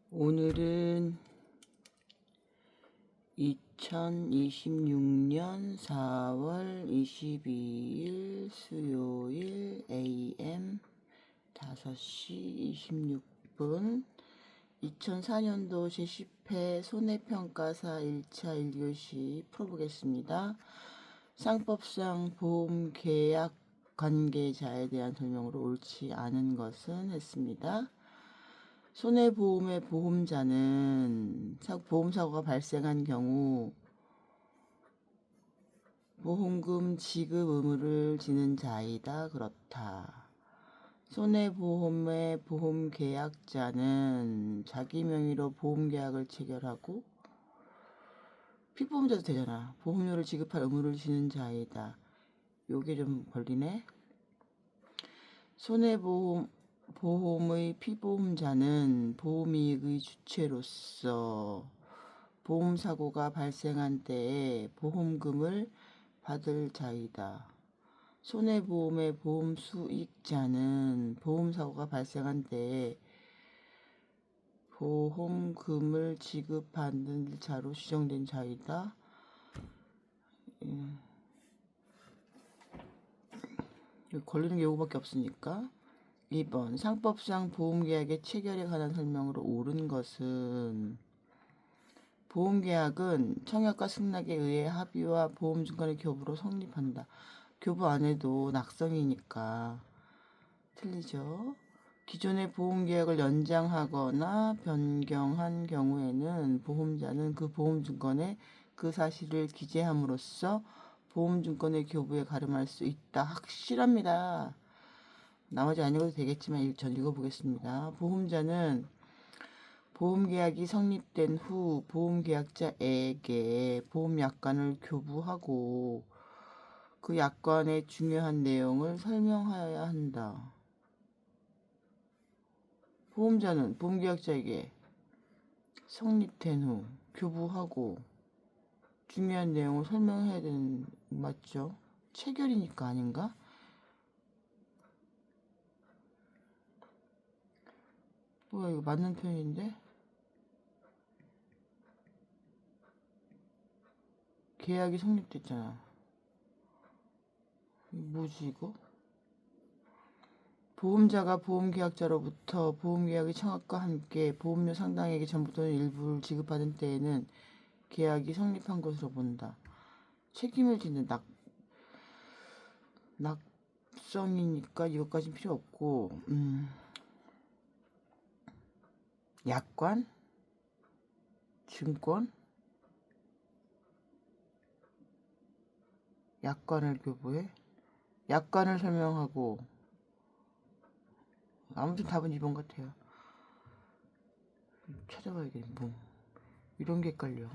오늘은 2026년 4월 22일 수요일 AM 5시 26분 2004년도 제10회 손해평가사 1차 1교시 풀어보겠습니다. 상법상 보험계약 관계자에 대한 설명으로 옳지 않은 것은 했습니다. 손해보험의 보험자는 보험사고가 발생한 경우 보험금 지급 의무를 지는 자이다. 그렇다. 손해보험의 보험계약자는 자기 명의로 보험계약을 체결하고 피보험자도 되잖아. 보험료를 지급할 의무를 지는 자이다. 요게 좀 걸리네. 보험의 피보험자는 보험이익의 주체로서 보험사고가 발생한 때에 보험금을 받을 자이다. 손해보험의 보험수익자는 보험사고가 발생한 때에 보험금을 지급받는 자로 지정된 자이다. 걸리는 게 요거밖에 없으니까. 2번 상법상 보험계약의 체결에 관한 설명으로 옳은 것은 보험계약은 청약과 승낙에 의해 합의와 보험증권의 교부로 성립한다. 교부 안 해도 낙성이니까 틀리죠. 기존의 보험계약을 연장하거나 변경한 경우에는 보험자는 그 보험증권에 그 사실을 기재함으로써 보험증권의 교부에 가름할 수 있다. 확실합니다. 나머지 안 읽어도 되겠지만 전 읽어보겠습니다. 보험자는 보험계약이 성립된 후 보험계약자에게 보험약관을 교부하고 그 약관의 중요한 내용을 설명하여야 한다. 보험자는 보험계약자에게 성립된 후 교부하고 중요한 내용을 설명해야 되는, 맞죠? 체결이니까 아닌가? 뭐야, 이거 맞는 편인데? 계약이 성립됐잖아. 뭐지 이거? 보험자가 보험계약자로부터 보험계약의 청약과 함께 보험료 상당액의 전부 또는 일부를 지급받은 때에는 계약이 성립한 것으로 본다. 책임을 지는 낙성이니까 이것까진 필요 없고, 약관, 증권, 약관을 교부해, 약관을 설명하고, 아무튼 답은 2번 같아요. 찾아봐야겠네. 뭐 이런 게 헷갈려.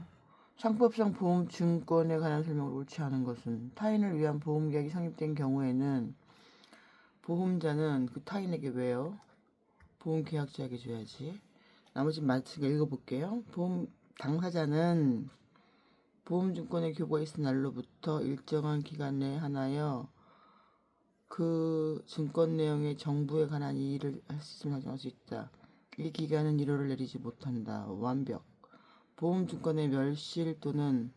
상법상 보험증권에 관한 설명을 옳지 않은 것은 타인을 위한 보험계약이 성립된 경우에는 보험자는 그 타인에게 왜요? 보험계약자에게 줘야지. 나머지 맞으니까 읽어볼게요. 보험 당사자는 보험증권의 교부가 있은 날로부터 일정한 기간 내에 하나여 그 증권 내용의 정부에 관한 이의를 할 수 있으면 확정할 수 있다. 이 기간은 1호를 내리지 못한다. 완벽. 보험증권의 멸실 또는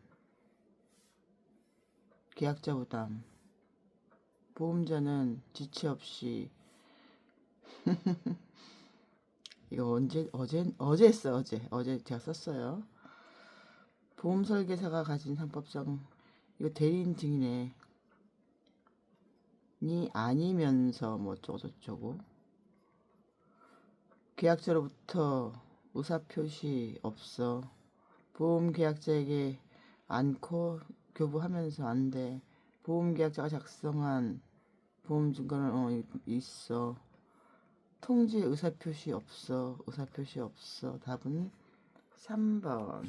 계약자 부담. 보험자는 지체 없이 이거 어제 했어요. 어제 제가 썼어요. 보험 설계사가 가진 상법상 이거 대리인 증인이 아니면서 뭐 어쩌고저쩌고 계약자로부터 의사표시 없어. 보험계약자에게 않고 교부하면서 안 돼. 보험계약자가 작성한 보험증권은 있어. 통지에 의사표시 없어. 의사표시 없어. 답은 3번.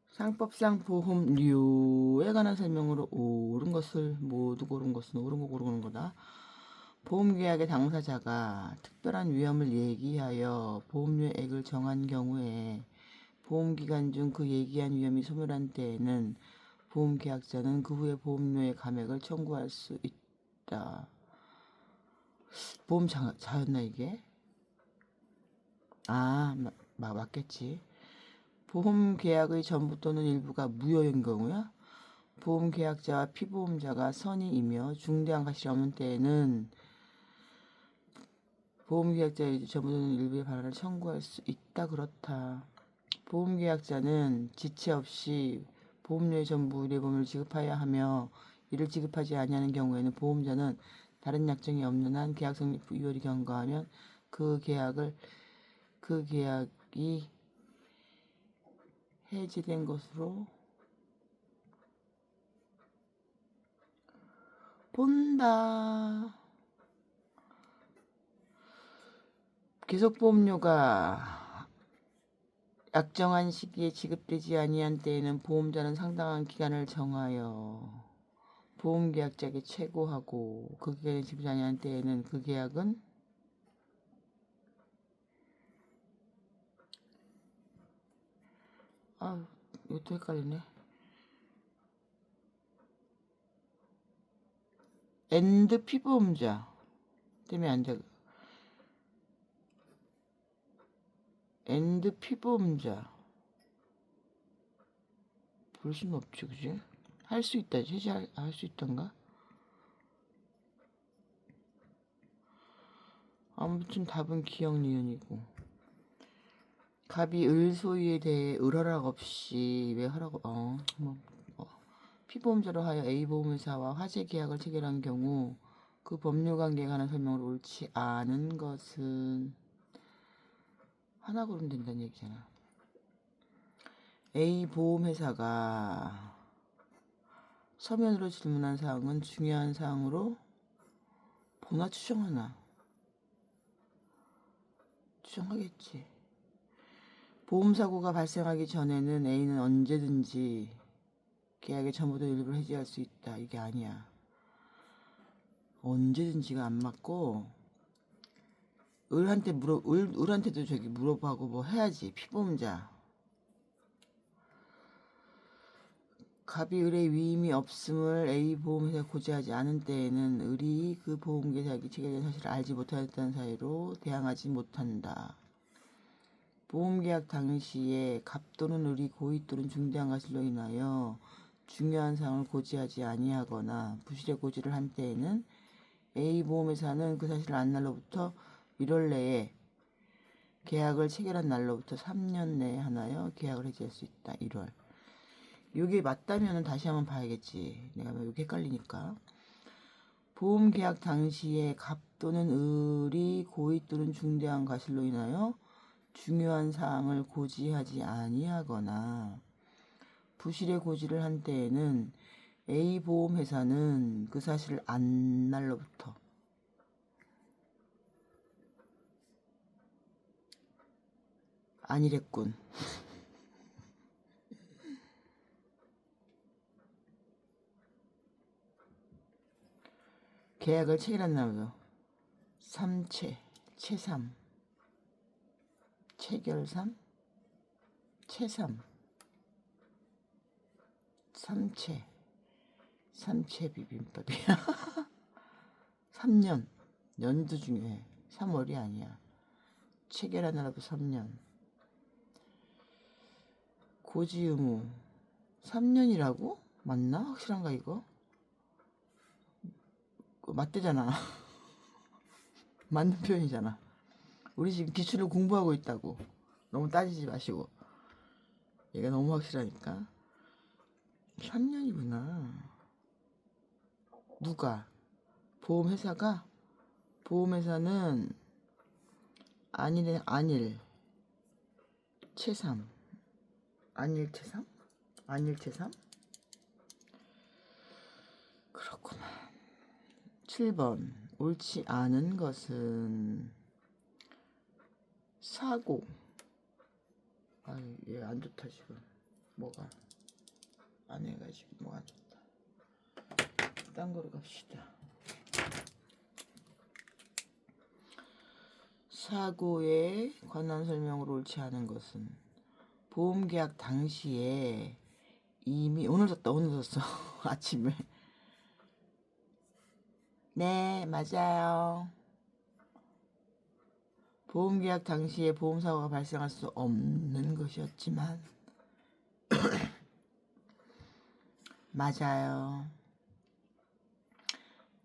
상법상 보험료에 관한 설명으로 옳은 것을 모두 고른 것은 옳은 거 고르는 거다. 보험계약의 당사자가 특별한 위험을 예기하여 보험료액을 정한 경우에 보험기간 중 그 예기한 위험이 소멸한 때에는 보험계약자는 그 후에 보험료의 감액을 청구할 수 있다. 보험자였나 이게? 맞겠지. 보험 계약의 전부 또는 일부가 무효인 경우야. 보험 계약자와 피보험자가 선의이며 중대한 과실이 없는 때에는 보험 계약자의 전부 또는 일부의 반환을 청구할 수 있다. 그렇다. 보험 계약자는 지체 없이 보험료의 전부 의료보험을 지급해야 하며 이를 지급하지 아니하는 경우에는 보험자는 다른 약정이 없는 한 계약 성립 후 2월이 경과하면 그 계약이 해지된 것으로 본다. 계속보험료가 약정한 시기에 지급되지 아니한 때에는 보험자는 상당한 기간을 정하여 보험계약자에게 최고하고 그 기간에 지급되지 아니한 때에는 그 계약은 이것도 헷갈리네. 엔드 피보험자 때문에 안 돼. 엔드 피보험자 볼 수는 없지, 그지? 할 수 있다. 해지할 수 있던가? 아무튼 답은 기억 니은이고. 갑이 을 소유에 대해 을허락 없이 왜 허락 피보험자로 하여 A보험회사와 화재 계약을 체결한 경우 그 법률관계에 관한 설명을 옳지 않은 것은 하나 고르면 된다는 얘기잖아. A보험회사가 서면으로 질문한 사항은 중요한 사항으로 보나 추정하나? 추정하겠지. 보험사고가 발생하기 전에는 A는 언제든지 계약의 전부도 일부를 해지할 수 있다. 이게 아니야. 언제든지가 안 맞고 을한테도 저기 물어보고 뭐 해야지. 피보험자. 갑이 을의 위임이 없음을 A보험회사가 고지하지 않은 때에는 을이 그 보험계약이 체결된 사실을 알지 못하였다는 사유로 대항하지 못한다. 보험계약 당시에 갑 또는 을이 고의 또는 중대한 과실로 인하여 중요한 사항을 고지하지 아니하거나 부실의 고지를 한 때에는 A보험회사는 그 사실을 안 날로부터 1월 내에 계약을 체결한 날로부터 3년 내에 하나여 계약을 해지할 수 있다. 1월. 이게 맞다면 다시 한번 봐야겠지. 내가 여기 헷갈리니까. 보험계약 당시에 갑 또는 을이 고의 또는 중대한 과실로 인하여 중요한 사항을 고지하지 아니하거나 부실의 고지를 한 때에는 A보험회사는 그 사실을 안 날로부터 아니랬군. 계약을 체결한 날로 3채, 채3, 체결3, 채3, 3채 비빔밥이야. 3년, 연도 중요해. 3월이 아니야. 체결한 날로부터 3년. 고지 의무 3년이라고? 맞나? 확실한가 이거? 맞대잖아. 맞는 표현이잖아. 우리 지금 기출을 공부하고 있다고. 너무 따지지 마시고. 얘가 너무 확실하니까. 3년이구나. 누가? 보험회사가? 보험회사는 안일 채삼. 안일 채삼? 안일 채삼? 그렇구만. 7번. 옳지 않은 것은 사고. 얘 안 좋다 지금. 뭐가 안 해가지고 뭐가 안 좋다. 딴 거로 갑시다. 사고에 관한 설명으로 옳지 않은 것은 보험계약 당시에 이미 오늘 썼어. 아침에. 네, 맞아요. 보험계약 당시에 보험사고가 발생할 수 없는 것이었지만 맞아요.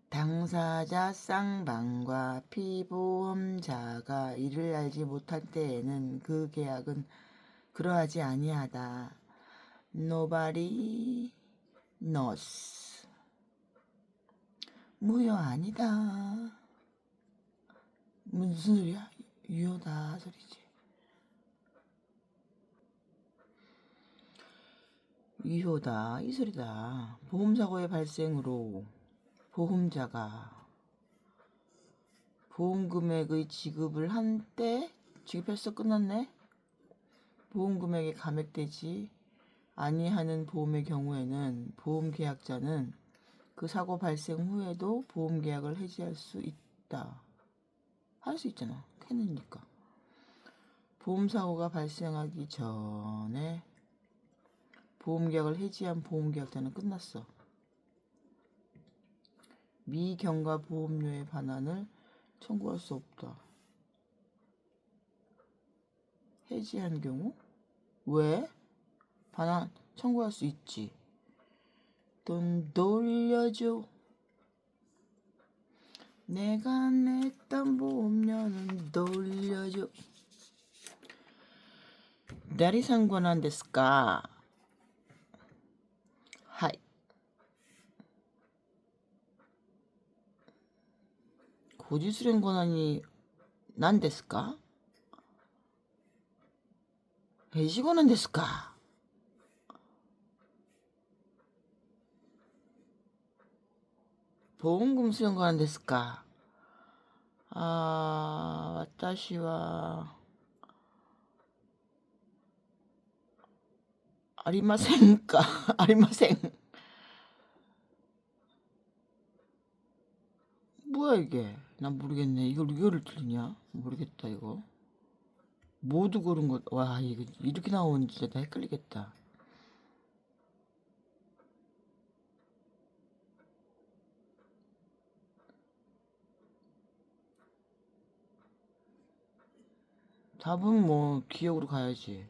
당사자 쌍방과 피보험자가 이를 알지 못할 때에는 그 계약은 그러하지 아니하다. Nobody knows. 무효 아니다. 무슨 소리야? 유효다 소리지. 유효다 이 소리다. 보험사고의 발생으로 보험자가 보험금액의 지급을 한 때 지급했어 끝났네. 보험금액이 감액되지 아니하는 보험의 경우에는 보험계약자는 그 사고 발생 후에도 보험계약을 해지할 수 있다. 할 수 있잖아. 캐는니까. 보험사고가 발생하기 전에 보험계약을 해지한 보험계약자는 끝났어. 미경과 보험료의 반환을 청구할 수 없다. 해지한 경우? 왜? 반환 청구할 수 있지. 돈 돌려줘. 내가 냈던 보험료는 돌려줘.誰さんごなんですか? 하이. 고지수령 권한이 난ですか? 해지 권한ですか? 보험금 수령 권한ですか? 私はありませんか? ありません. 뭐야 이게? 난 모르겠네. 이거를 틀리냐? 모르겠다 이거. 모두 고른 것. 와 이거 이렇게 나오면 진짜 다 헷갈리겠다. 답은 뭐 기억으로 가야지.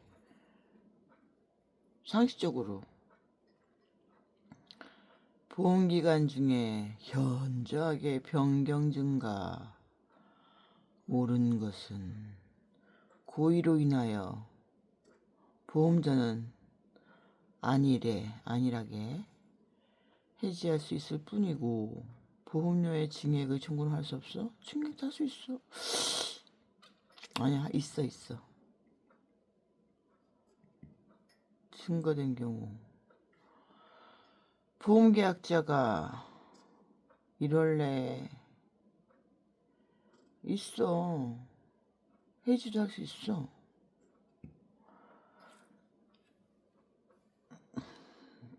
상식적으로. 보험기간 중에 현저하게 변경 증가 오른 것은 고의로 인하여 보험자는 안일하게 해지할 수 있을 뿐이고 보험료의 증액의 청구는 할 수 없어? 증액도 할 수 있어. 아니야 있어. 증가된 경우 보험계약자가 1월 내에 있어. 해지도 할 수 있어.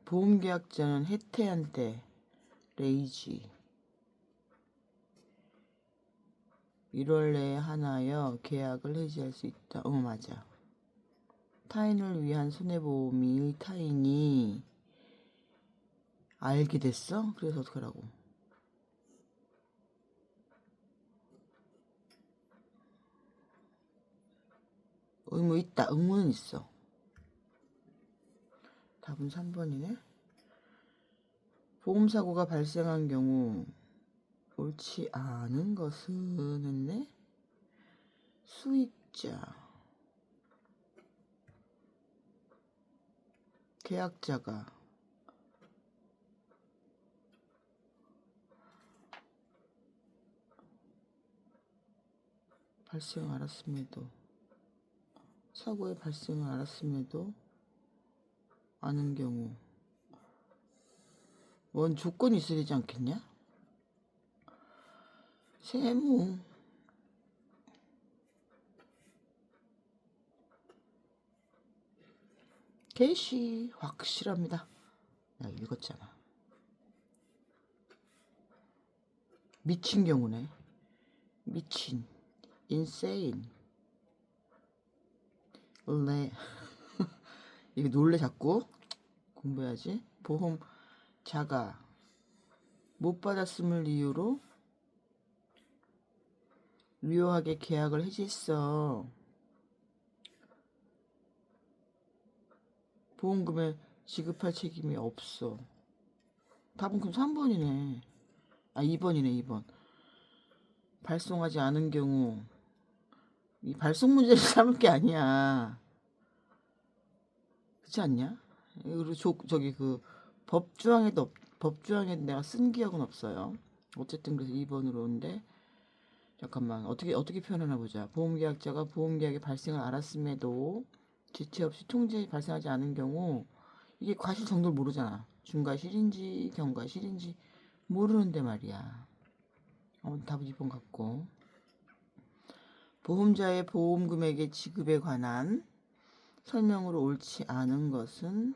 보험계약자는 해태한테 레이지 1월 내에 하나여 계약을 해지할 수 있다. 맞아. 타인을 위한 손해보험의 타인이 알게 됐어? 그래서 어떡하라고? 의무 있다. 의무는 있어. 답은 3번이네. 보험사고가 발생한 경우 옳지 않은 것은 했네. 수익자 계약자가 발생 알았음에도 사고의 발생을 알았음에도 아는 경우 뭔 조건이 있어야 되지 않겠냐? 세무 개시 확실합니다. 야 읽었잖아. 미친 경우네. 미친 insane 네. 이거 놀래 자꾸 공부해야지. 보험자가 못 받았음을 이유로 유효하게 계약을 해지했어. 보험금에 지급할 책임이 없어. 답은 그럼 3번이네. 아, 2번이네, 2번. 발송하지 않은 경우. 이 발송 문제를 삼을 게 아니야. 그렇지 않냐? 그리고 저기 그 법조항에도 내가 쓴 기억은 없어요. 어쨌든 그래서 2번으로 오는데 잠깐만 어떻게 표현하나 보자. 보험계약자가 보험계약의 발생을 알았음에도 지체 없이 통지에 발생하지 않은 경우 이게 과실 정도를 모르잖아. 중과실인지 경과실인지 모르는데 말이야. 답은 2번 같고. 보험자의 보험금액의 지급에 관한 설명으로 옳지 않은 것은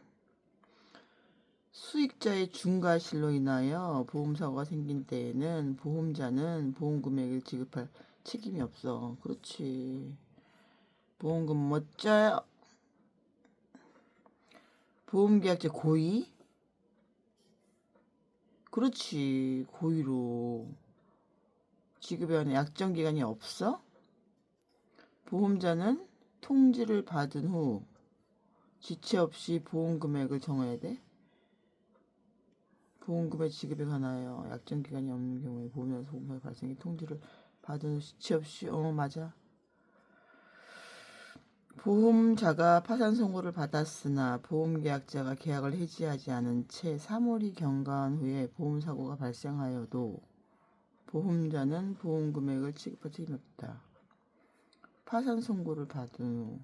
수익자의 중과실로 인하여 보험사고가 생긴 때에는 보험자는 보험금액을 지급할 책임이 없어. 그렇지. 보험금 멋져요. 보험계약자 고의? 그렇지. 고의로 지급에 관한 약정기간이 없어? 보험자는 통지를 받은 후 지체 없이 보험금액을 정해야 돼? 보험금의 지급에 관하여 약정기간이 없는 경우에 보험자는 보험사 발생의 통지를 받은 후 지체 없이 맞아. 보험자가 파산 선고를 받았으나 보험계약자가 계약을 해지하지 않은 채 3월이 경과한 후에 보험사고가 발생하여도 보험자는 보험금액을 지급할 책임이 없다. 파산 선고를 받은 후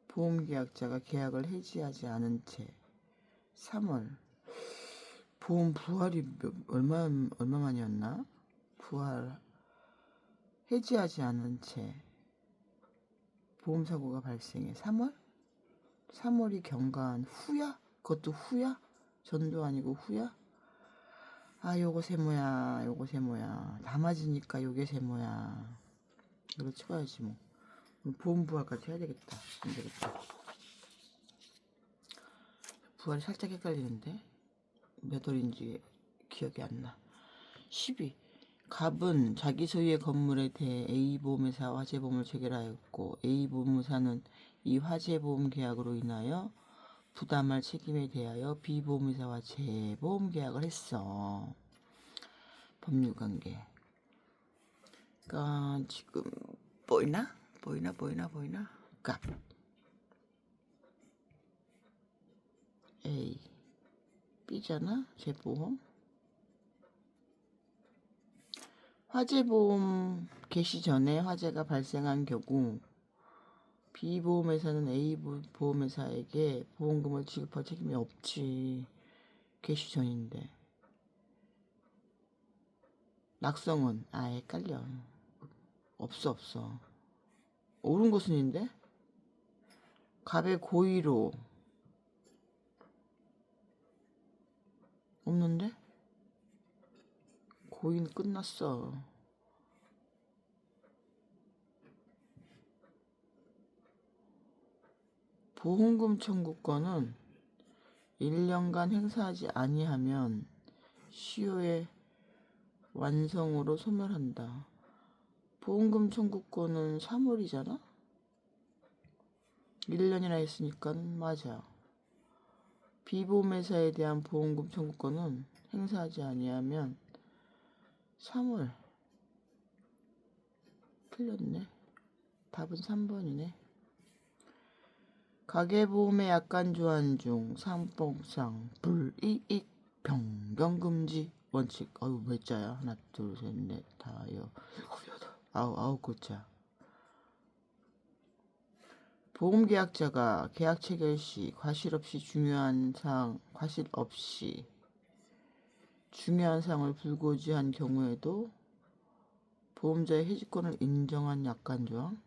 보험계약자가 계약을 해지하지 않은 채 3월 보험 부활이 얼마만이었나? 부활 해지하지 않은 채 보험사고가 발생해 3월? 3월이 경과한 후야? 그것도 후야? 전도 아니고 후야? 아, 요거 세모야. 다 맞으니까 요게 세모야. 이거 찍어야지 뭐. 보험 부활까지 해야 되겠다. 안 되겠다. 부활이 살짝 헷갈리는데 몇 월인지 기억이 안 나. 12. 갑은 자기 소유의 건물에 대해 A보험회사 화재보험을 체결하였고 A보험회사는 이 화재보험 계약으로 인하여 부담할 책임에 대하여 B보험회사와 재보험 계약을 했어. 법률관계. 그러니까 지금 보이나? 갑 A B잖아. 재보험. 화재보험 개시 전에 화재가 발생한 경우 B보험회사는 A보험회사에게 보험금을 지급할 책임이 없지. 개시 전인데. 낙성은 헷갈려. 없어. 옳은 것은인데? 갑의 고의로 없는데? 고의는 끝났어. 보험금 청구권은 1년간 행사하지 아니하면 시효의 완성으로 소멸한다. 보험금 청구권은 3월이잖아? 1년이나 했으니까 맞아. 비보험회사에 대한 보험금 청구권은 행사하지 아니하면 3월. 틀렸네. 답은 3번이네. 가계보험의 약관조항 중 상법상 불이익 변경금지 원칙. 몇 자야? 하나, 둘, 셋, 넷, 다, 여, 일곱, 여덟, 아홉 글자. 보험계약자가 계약 체결 시 과실 없이 중요한 사항을 불고지한 경우에도 보험자의 해지권을 인정한 약관조항.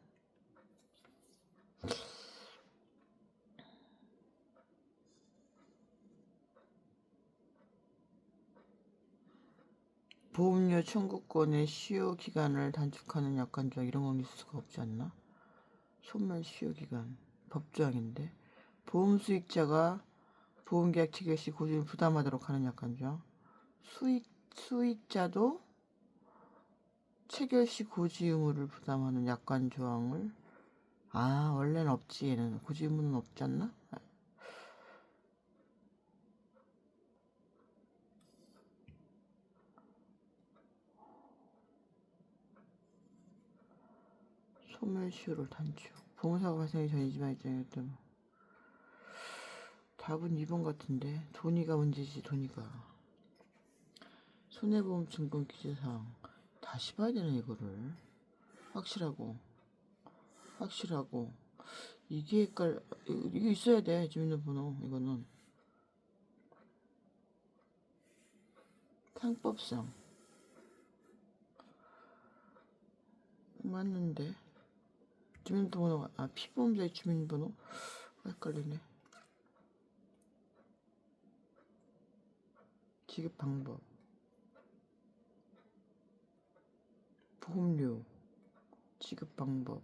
보험료 청구권의 시효 기간을 단축하는 약관조항. 이런 건 있을 수가 없지 않나? 소멸 시효 기간. 법조항인데. 보험 수익자가 보험계약 체결 시 고지를 부담하도록 하는 약관조항. 수익자도 체결 시 고지 의무를 부담하는 약관 조항을 원래는 없지. 얘는 고지 의무는 없지 않나? 소멸시효를 단축. 보험사고 발생이 전이지만 입장이었던 답은 2번 같은데. 돈이가 문제지. 돈이가 손해보험 증권 기재사항 다시 봐야 되나 이거를. 확실하고 이게 이게 있어야 돼. 주민등록번호. 이거는 상법상 맞는데 주민등록번호가 피보험자의 주민번호 헷갈리네. 지급 방법, 보험료 지급 방법,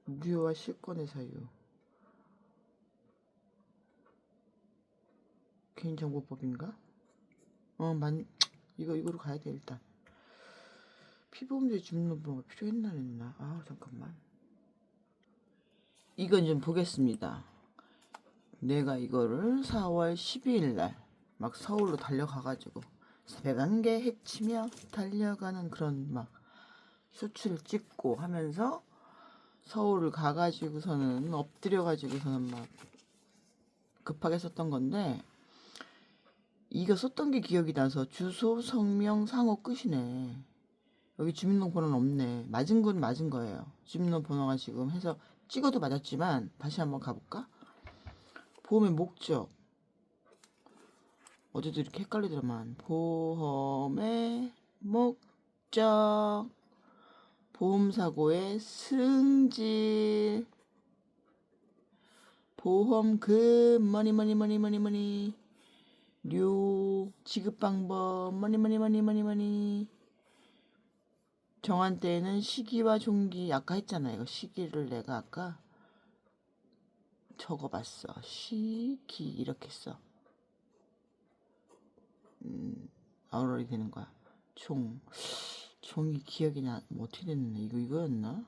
무효와 실권의 사유, 개인정보법인가? 이거로 가야 돼. 일단 피보험자의 주민번호가 필요했나 안 했나? 잠깐만. 이건 좀 보겠습니다. 내가 이거를 4월 12일 날 막 서울로 달려가가지고 새벽 안개 헤치며 달려가는 그런 막 쇼츠를 찍고 하면서 서울을 가가지고서는 엎드려가지고서는 막 급하게 썼던 건데, 이거 썼던 게 기억이 나서 주소, 성명, 상호 끝이네. 여기 주민등록번호는 없네. 맞은 건 맞은 거예요. 주민등록번호가 지금 해서 찍어도 맞았지만 다시 한번 가볼까? 보험의 목적. 어제도 이렇게 헷갈리더만. 보험의 목적. 보험사고의 승질. 보험금 머니 료 지급방법 머니 정한 때에는 시기와 종기. 아까 했잖아. 이거 시기를 내가 아까 적어봤어. 시기 이렇게 써. 아우러리 되는 거야. 종이 기억이 뭐 어떻게 됐나? 이거였나?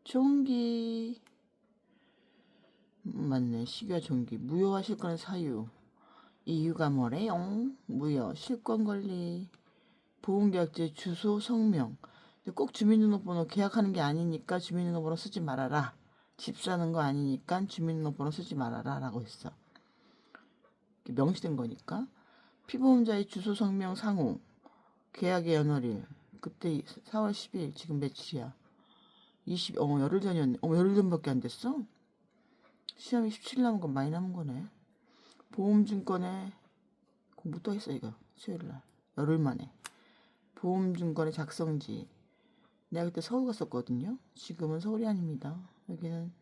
종기 맞네. 시기와 종기. 무효와 실권의 사유. 이유가 뭐래요? 무효 실권 권리. 보험계약제 주소 성명. 근데 꼭 주민등록번호 계약하는 게 아니니까 주민등록번호 쓰지 말아라. 집 사는 거 아니니까 주민등록번호 쓰지 말아라 라고 했어. 명시된 거니까. 피보험자의 주소 성명 상호. 계약의 연월일. 그때 4월 10일. 지금 며칠이야? 열흘 전이었네. 열흘 전밖에 안 됐어? 시험이 17일 남은 건 많이 남은 거네. 보험증권에 공부 또 했어 이거. 수요일날 열흘 만에. 보험증권의 작성지. 내가 그때 서울 갔었거든요. 지금은 서울이 아닙니다. 여기는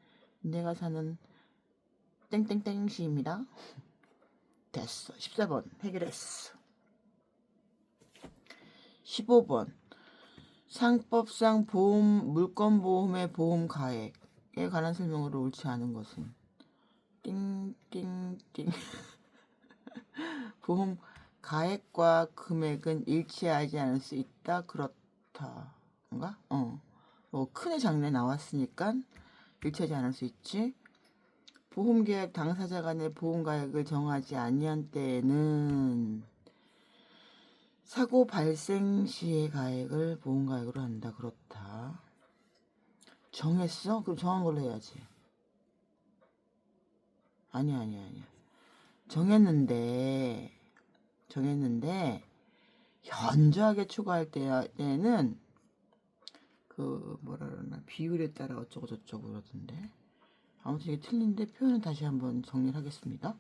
내가 사는 땡땡땡시입니다. 됐어. 14번 해결했어. 15번 상법상 물권보험의 보험가액에 관한 설명으로 옳지 않은 것은 띵띵띵. 보험 가액과 금액은 일치하지 않을 수 있다. 그렇다인가? 큰애 장래 나왔으니까 일치하지 않을 수 있지. 보험계약 당사자 간의 보험가액을 정하지 아니한 때에는 사고 발생 시의 가액을 보험가액으로 한다. 그렇다. 정했어? 그럼 정한 걸로 해야지. 아니야. 정했는데 현저하게 초과할 때는 뭐라 그러나 비율에 따라 어쩌고 저쩌고 그러던데. 아무튼 이게 틀린데 표현은 다시 한번 정리를 하겠습니다.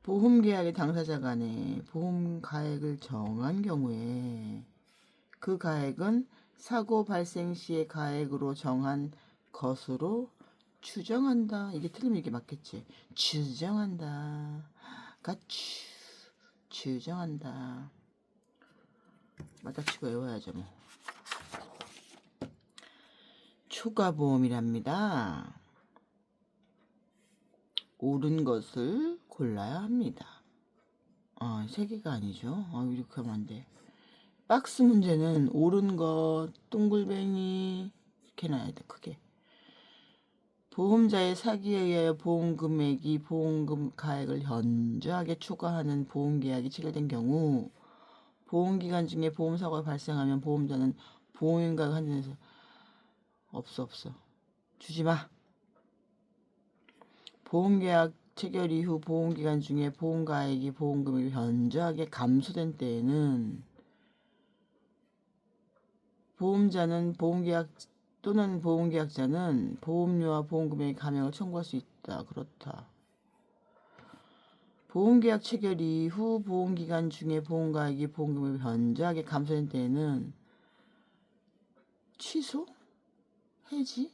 보험계약의 당사자 간에 보험 가액을 정한 경우에 그 가액은 사고 발생 시의 가액으로 정한 것으로 추정한다. 이게 틀리면 이게 맞겠지. 추정한다. 추정한다. 맞다치고 외워야죠 뭐. 추가보험이랍니다. 옳은 것을 골라야 합니다. 세 개가 아니죠. 이렇게 하면 안 돼. 박스 문제는 옳은 것, 동글뱅이 이렇게 놔야 돼. 크게. 보험자의 사기에 의하여 보험금액이 보험금 가액을 현저하게 초과하는 보험계약이 체결된 경우 보험기간 중에 보험사고가 발생하면 보험자는 보험인가가 한정해서 없어. 주지마. 보험계약 체결 이후 보험기간 중에 보험가액이 보험금액이 현저하게 감소된 때에는 보험자는 보험계약 또는 보험계약자는 보험료와 보험금액의 감액을 청구할 수 있다. 그렇다. 보험계약 체결 이후 보험기간 중에 보험가액이 보험금액이 현저하게 감소된 때에는 취소? 해지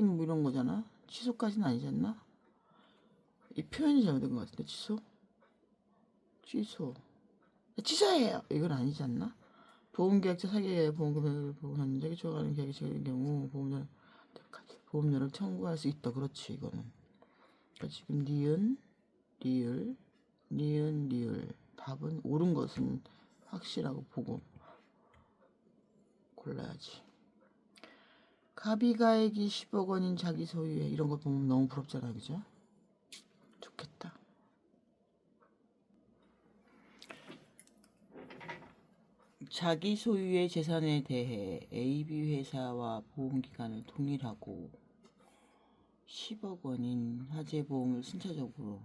뭐 이런 거잖아. 취소까지는 아니지 않나? 이 표현이 잘못된 것 같은데. 취소해요 이건 아니지 않나? 보험계약자 사기에 보험금액을 현저하게 초과하는 계약이 체결된 경우 보험료를 청구할 수 있다. 그렇지. 이거는 그러니까 지금 리을 답은 옳은 것은 확실하고 보고 골라야지. 갑이가액이 10억 원인 자기 소유에 이런 거 보면 너무 부럽잖아. 그죠? 좋겠다. 자기 소유의 재산에 대해 AB 회사와 보험기간을 동일하고 10억 원인 화재보험을 순차적으로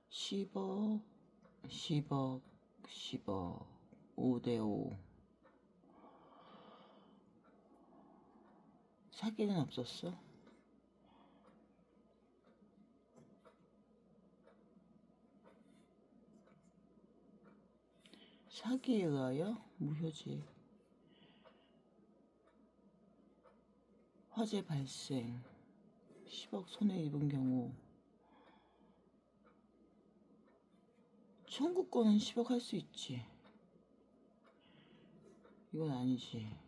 10억 5대5 사기는 없었어? 사기에 의하여 무효지. 화재 발생 10억 손해 입은 경우 청구권은 10억 할 수 있지. 이건 아니지.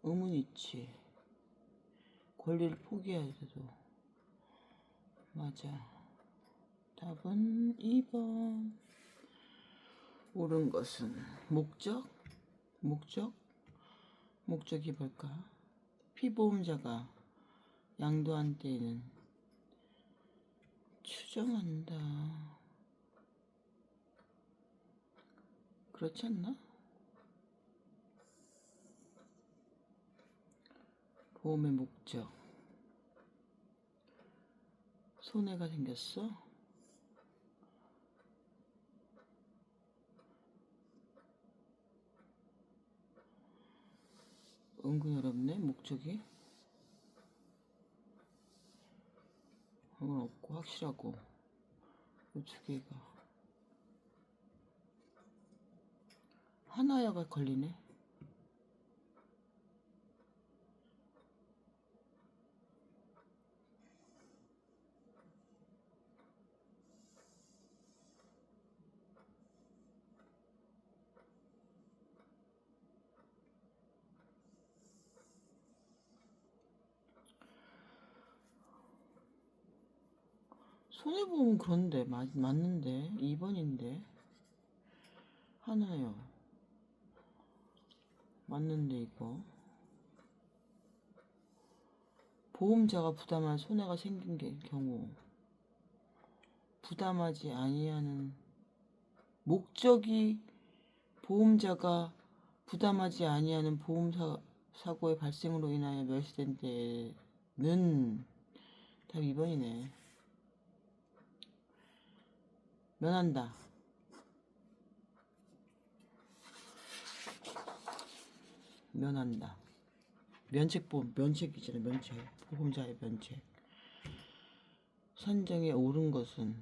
의문 있지. 권리를 포기해야 돼도. 맞아. 답은 2번. 옳은 것은 목적이 뭘까? 피보험자가 양도한 때에는 추정한다. 그렇지 않나? 보험의 목적. 손해가 생겼어? 은근 어렵네. 목적이 그건 없고 확실하고 이 두 개가 하나여가 걸리네. 손해보험은 그런데 맞는데 2번인데 하나요. 맞는데 이거 보험자가 부담할 손해가 생긴 경우 부담하지 아니하는 목적이 보험자가 부담하지 아니하는 보험사고의 발생으로 인하여 멸시된 때는 답 2번이네. 면한다. 면책이잖아. 보험자의 면책. 산정에 옳은 것은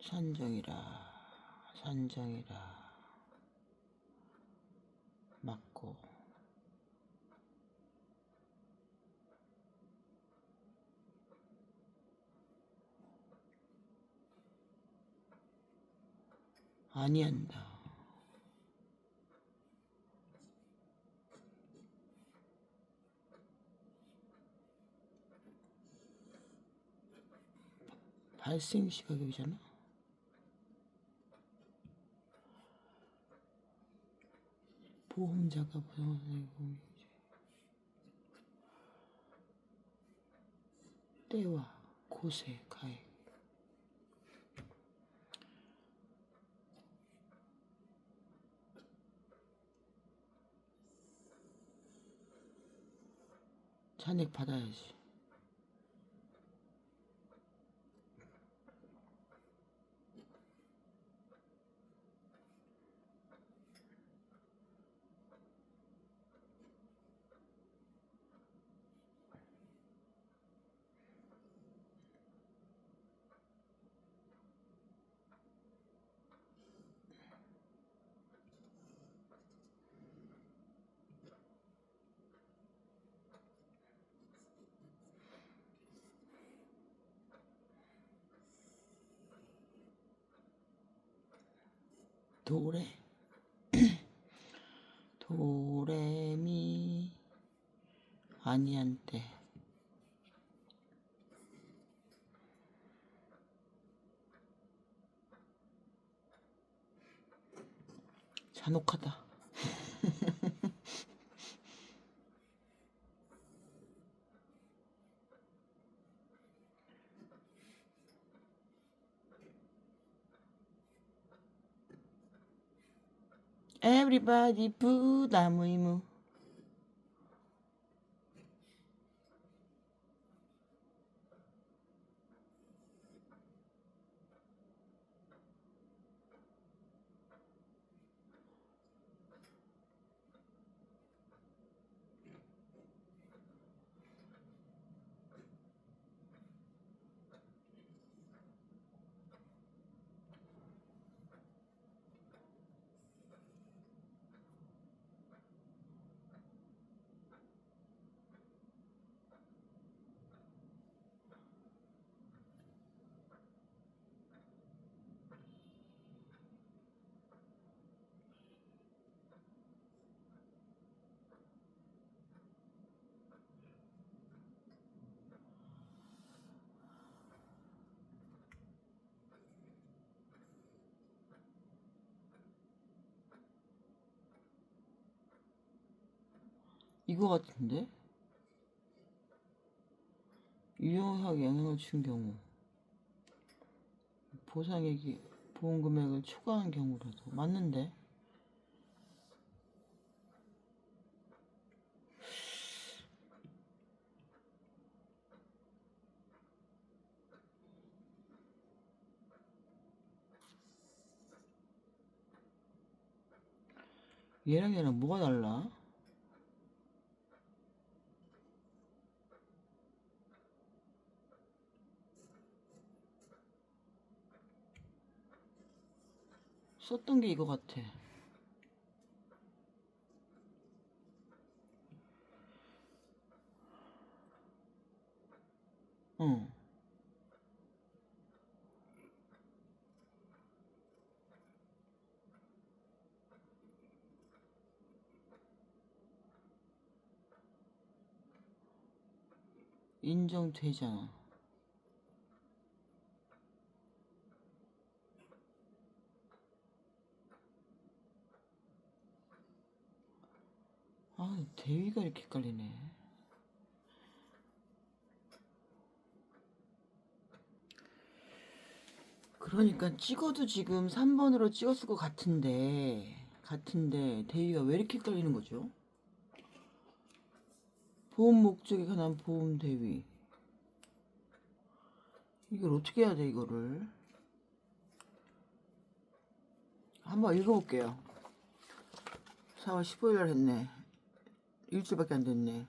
산정이라 맞고 아니한다. 발생 시가격이잖아. 보험자가 보험을 때와 곳에 가액. 잔액 받아야지. 도레 도레미 아니한테 잔혹하다. Everybody 부담 의무. 이거 같은데? 유용하게 영향을 준 경우 보상액이 보험 금액을 초과한 경우라도 맞는데? 얘랑 뭐가 달라? 썼던 게 이거 같아. 응. 인정되잖아. 아, 대위가 이렇게 헷갈리네. 그러니까 찍어도 지금 3번으로 찍었을 것 같은데 대위가 왜 이렇게 헷갈리는 거죠? 보험 목적에 관한 보험 대위. 이걸 어떻게 해야 돼, 이거를? 한번 읽어볼게요. 4월 15일날 했네. 일주일밖에 안 됐네.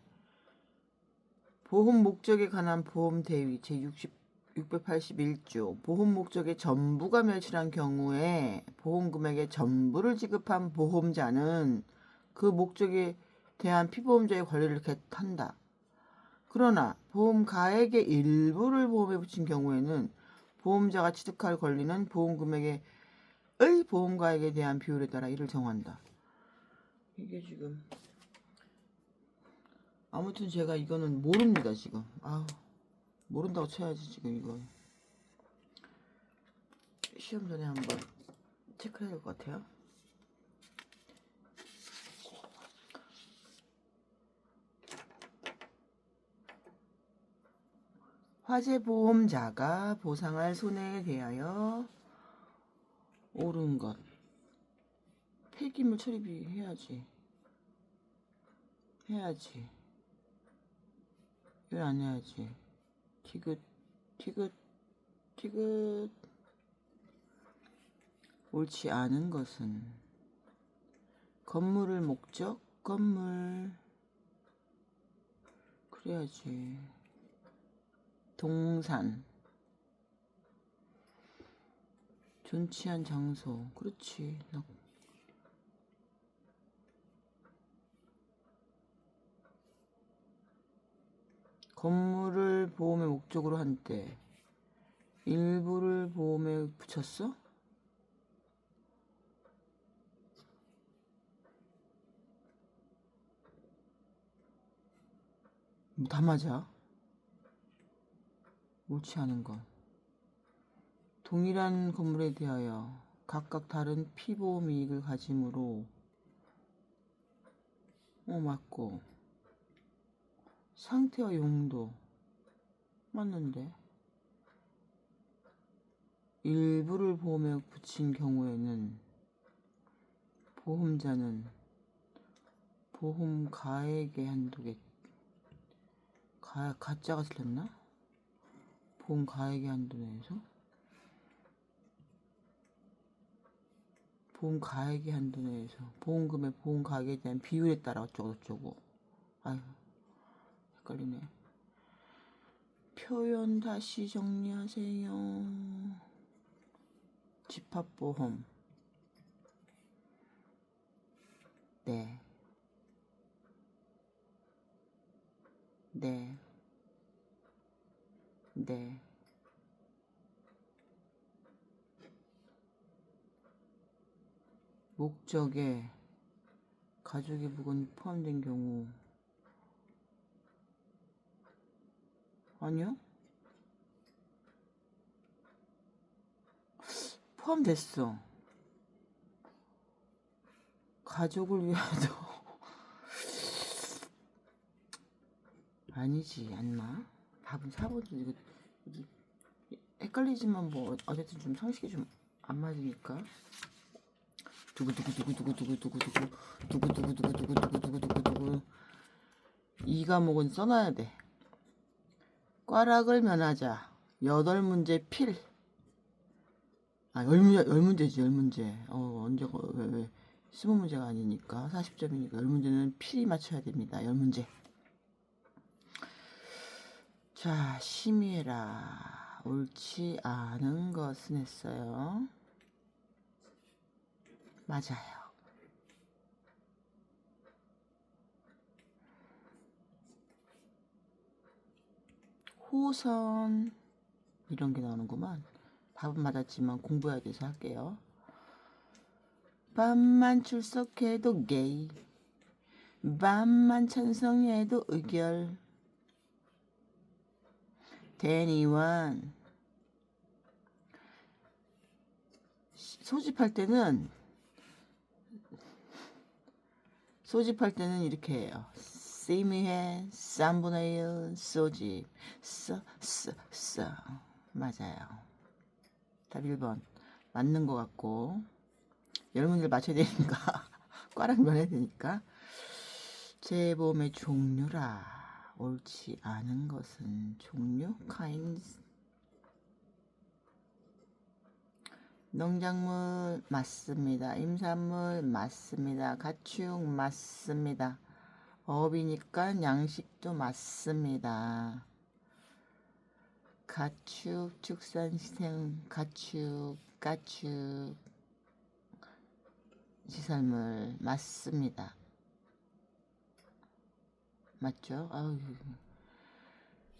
보험 목적에 관한 보험 대위 제681조. 보험 목적의 전부가 멸실한 경우에 보험 금액의 전부를 지급한 보험자는 그 목적에 대한 피보험자의 권리를 한다. 그러나 보험 가액의 일부를 보험에 붙인 경우에는 보험자가 취득할 권리는 보험 금액의 보험 가액에 대한 비율에 따라 이를 정한다. 이게 지금 아무튼 제가 이거는 모릅니다 지금. 모른다고 쳐야지 지금 이거. 시험 전에 한번 체크해야 될 것 같아요. 화재보험자가 보상할 손해에 대하여 옳은 것. 폐기물 처리비 해야지. 왜 안 해야지? 티귿. 옳지 않은 것은 건물을 목적 건물 그래야지. 동산 존치한 장소 그렇지. 건물을 보험의 목적으로 한 때 일부를 보험에 붙였어? 다 맞아. 옳지 않은 건 동일한 건물에 대하여 각각 다른 피보험 이익을 가짐으로 맞고 상태와 용도 맞는데 일부를 보험에 붙인 경우에는 보험자는 보험 가액의 한도에 가짜가 틀렸나? 보험 가액의 한도 내에서 보험 가액의 한도 내에서 보험금의 보험 가액에 대한 비율에 따라 어쩌고저쩌고. 아유 헷갈리네. 표현 다시 정리하세요. 집합보험 네 목적에 가족의 부건이 포함된 경우 아니요? 포함됐어. 가족을 위하여 아니지 않나? 답은 4번도 이거 헷갈리지만 뭐 어쨌든 좀 상식이 좀 안 맞으니까. 두구두구두구두구두구두구두구두구두구두구두구두구두구두구 이 과목은 써놔야 돼. 꽈락을 면하자 8문제 필. 열 문제지. 언제 왜 15문제가 아니니까 40점이니까 10문제는 필히 맞춰야 됩니다. 10문제. 자, 심의해라. 옳지 않은 것은 했어요. 맞아요. 호선 이런 게 나오는구만. 답은 맞았지만 공부해야 돼서 할게요. 반만 출석해도 게이, 반만 찬성해도 의결. 대니원 소집할 때는 이렇게 해요. 심의회 3분의 1 소집 맞아요. 답 1번 맞는 것 같고 10문제를 맞춰야 되니까 꽈락 면해야 되니까. 재보험의 종류라. 옳지 않은 것은 종류 kinds. 농작물 맞습니다. 임산물 맞습니다. 가축 맞습니다. 업이니까 양식도 맞습니다. 가축, 축산시생, 가축, 시설물 맞습니다. 맞죠?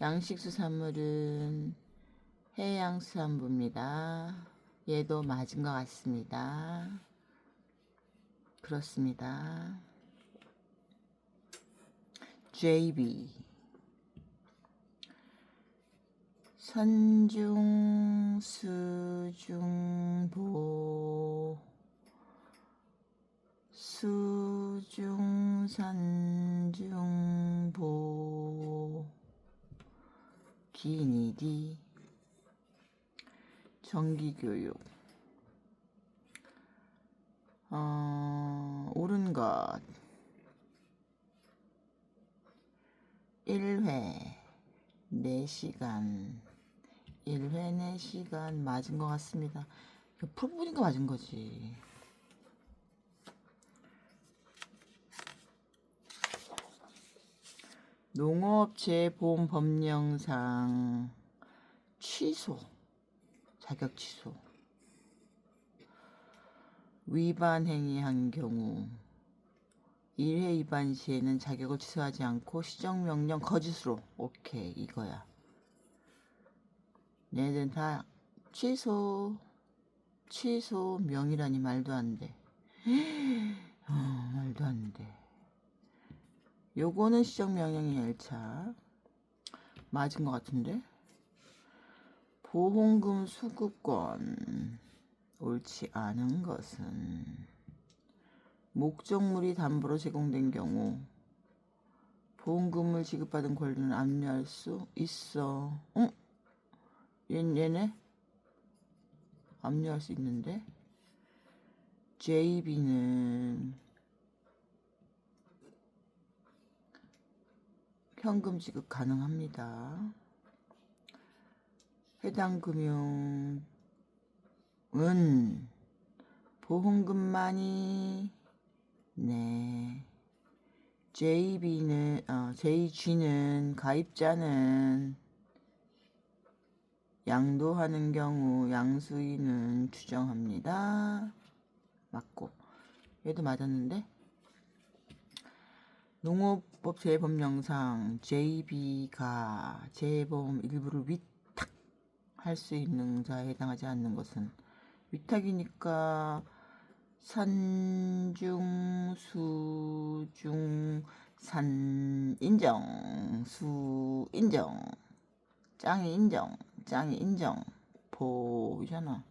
양식수산물은 해양수산부입니다. 얘도 맞은 것 같습니다. 그렇습니다. JB 산중 수중보 수중 산중보 기니디 정기교육 옳은 것 1회 4시간 1회 4시간 맞은 것 같습니다. 풀어보니까 맞은 거지. 농업재보험법령상 취소, 자격 취소. 위반 행위한 경우 1회 위반 시에는 자격을 취소하지 않고 시정명령 거짓으로. 오케이, 이거야. 얘네들은 다 취소 명이라니 말도 안 돼. 말도 안 돼. 요거는 시정명령이 1차 맞은 것 같은데. 보험금 수급권 옳지 않은 것은 목적물이 담보로 제공된 경우 보험금을 지급받은 권리는 압류할 수 있어. 얘네 압류할 수 있는데. JB는 현금 지급 가능합니다. 해당 금융은 보험금만이 네. JG는 가입자는 양도하는 경우 양수인은 추정합니다. 맞고. 얘도 맞았는데. 농업법 재법령상 JB가 재보험 일부를 위탁할 수 있는 자에 해당하지 않는 것은 위탁이니까 산중 수중 산 인정 수 인정 짱이 인정 보이잖아.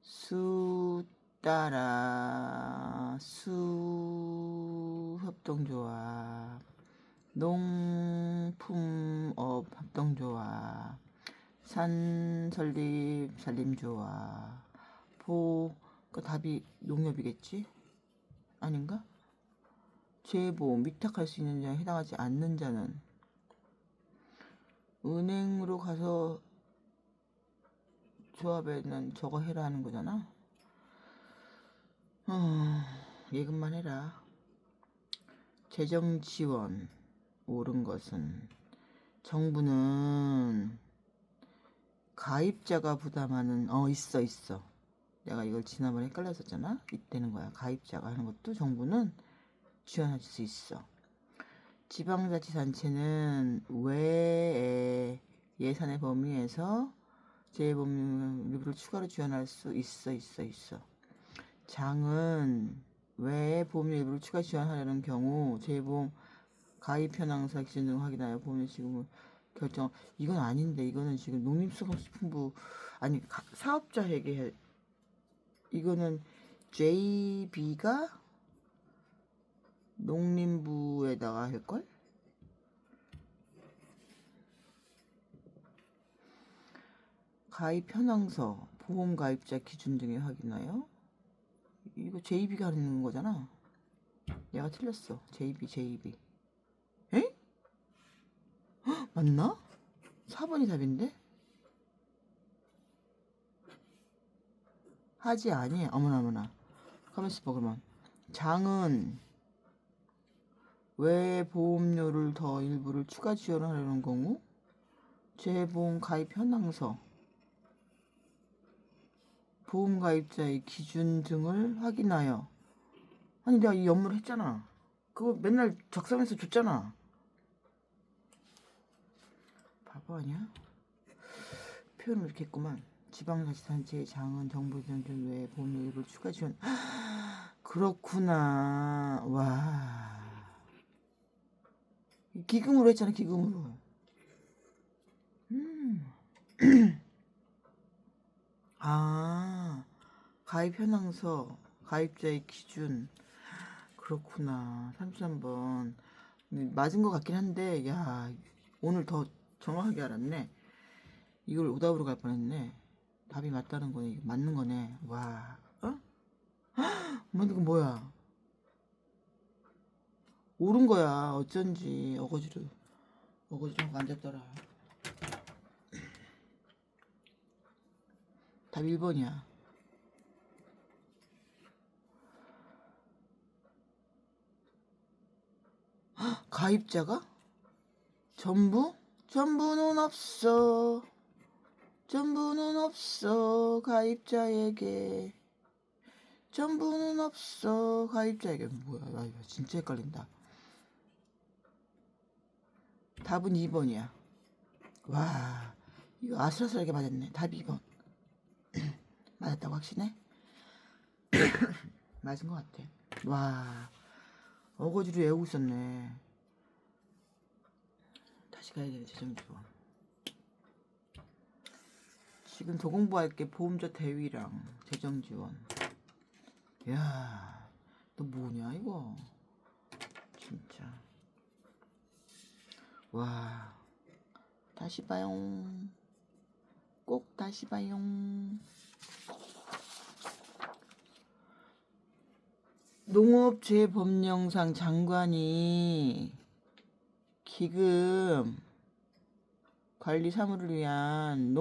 수 따라 수 협동조합 농품업 협동조합 산 설립 산림조합 그 답이 농협이겠지? 아닌가? 재보험 위탁할 수 있는 자에 해당하지 않는 자는 은행으로 가서 조합에는 저거 해라 하는 거잖아. 예금만 해라. 재정 지원 옳은 것은 정부는 가입자가 부담하는 있어. 내가 이걸 지난번에 헷갈렸었잖아. 이때는 거야. 가입자가 하는 것도 정부는 지원할 수 있어. 지방자치단체는 외에 예산의 범위에서 재보험 일부를 추가로 지원할 수 있어. 장은 외에 보험료 일부를 추가 지원하려는 경우 재보험 가입 현황사 기준 등 확인하여 보험료 지급을 결정. 이건 아닌데. 이거는 지금 농림수산식품부 아니 사업자에게 이거는 JB가 농림부에다가 할걸? 가입 현황서 보험 가입자 기준 등에 확인하여. 이거 JB가 하는 거잖아. 내가 틀렸어. JB. 에? 헉, 맞나? 4번이 답인데? 하지 아니. 어머나. 가만있어 봐. 그러면 장은 외 보험료를 더 일부를 추가 지원하려는 경우 재보험 가입 현황서 보험 가입자의 기준 등을 확인하여. 아니 내가 이 업무를 했잖아. 그거 맨날 작성해서 줬잖아. 바보 아니야? 표현을 이렇게 했구만. 지방자치단체의 장은 정부 지원금 외에 보험료 일부를 추가 지원. 그렇구나. 와. 기금으로 했잖아. 기금으로. 가입 현황서, 가입자의 기준. 그렇구나. 33번. 맞은 것 같긴 한데, 야, 오늘 더 정확하게 알았네. 이걸 오답으로 갈 뻔했네. 답이 맞다는 거네. 맞는 거네. 와, 어? 엄마, 이거 뭐야? 옳은 거야. 어쩐지. 어거지로 하고 앉았더라. 답 1번이야. 가입자가? 전부? 전부는 없어. 전부는 없어. 가입자에게. 전부는 없어. 가입자에게. 뭐야. 야, 이거 진짜 헷갈린다. 답은 2번이야. 와, 이거 아슬아슬하게 맞았네. 답 2번. 맞았다고 확신해? 맞은 것 같아. 와, 어거지로 외우고 있었네. 다시 가야 되네. 재정지원. 지금 더 공부할게. 보험자 대위랑 재정지원. 야, 너 뭐냐 이거. 진짜. 와, 다시 봐요. 꼭 다시 봐요. 농업재법령상 장관이 기금 관리 사무를 위한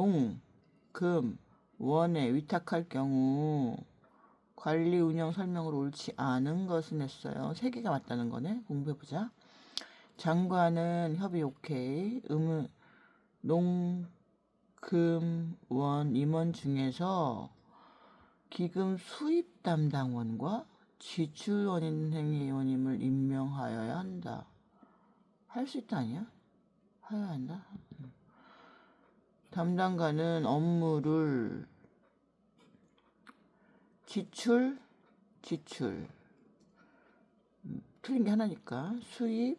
금 원에 위탁할 경우 관리 운영 설명으로 옳지 않은 것은 했어요. 3개가 맞다는 거네. 공부해보자. 장관은 협의 오케이. 금, 원, 임원 중에서 기금 수입 담당원과 지출 원인 행위원임을 임명하여야 한다. 할 수 있다 아니야? 해야 한다. 담당관은 업무를 지출 틀린 게 하나니까 수입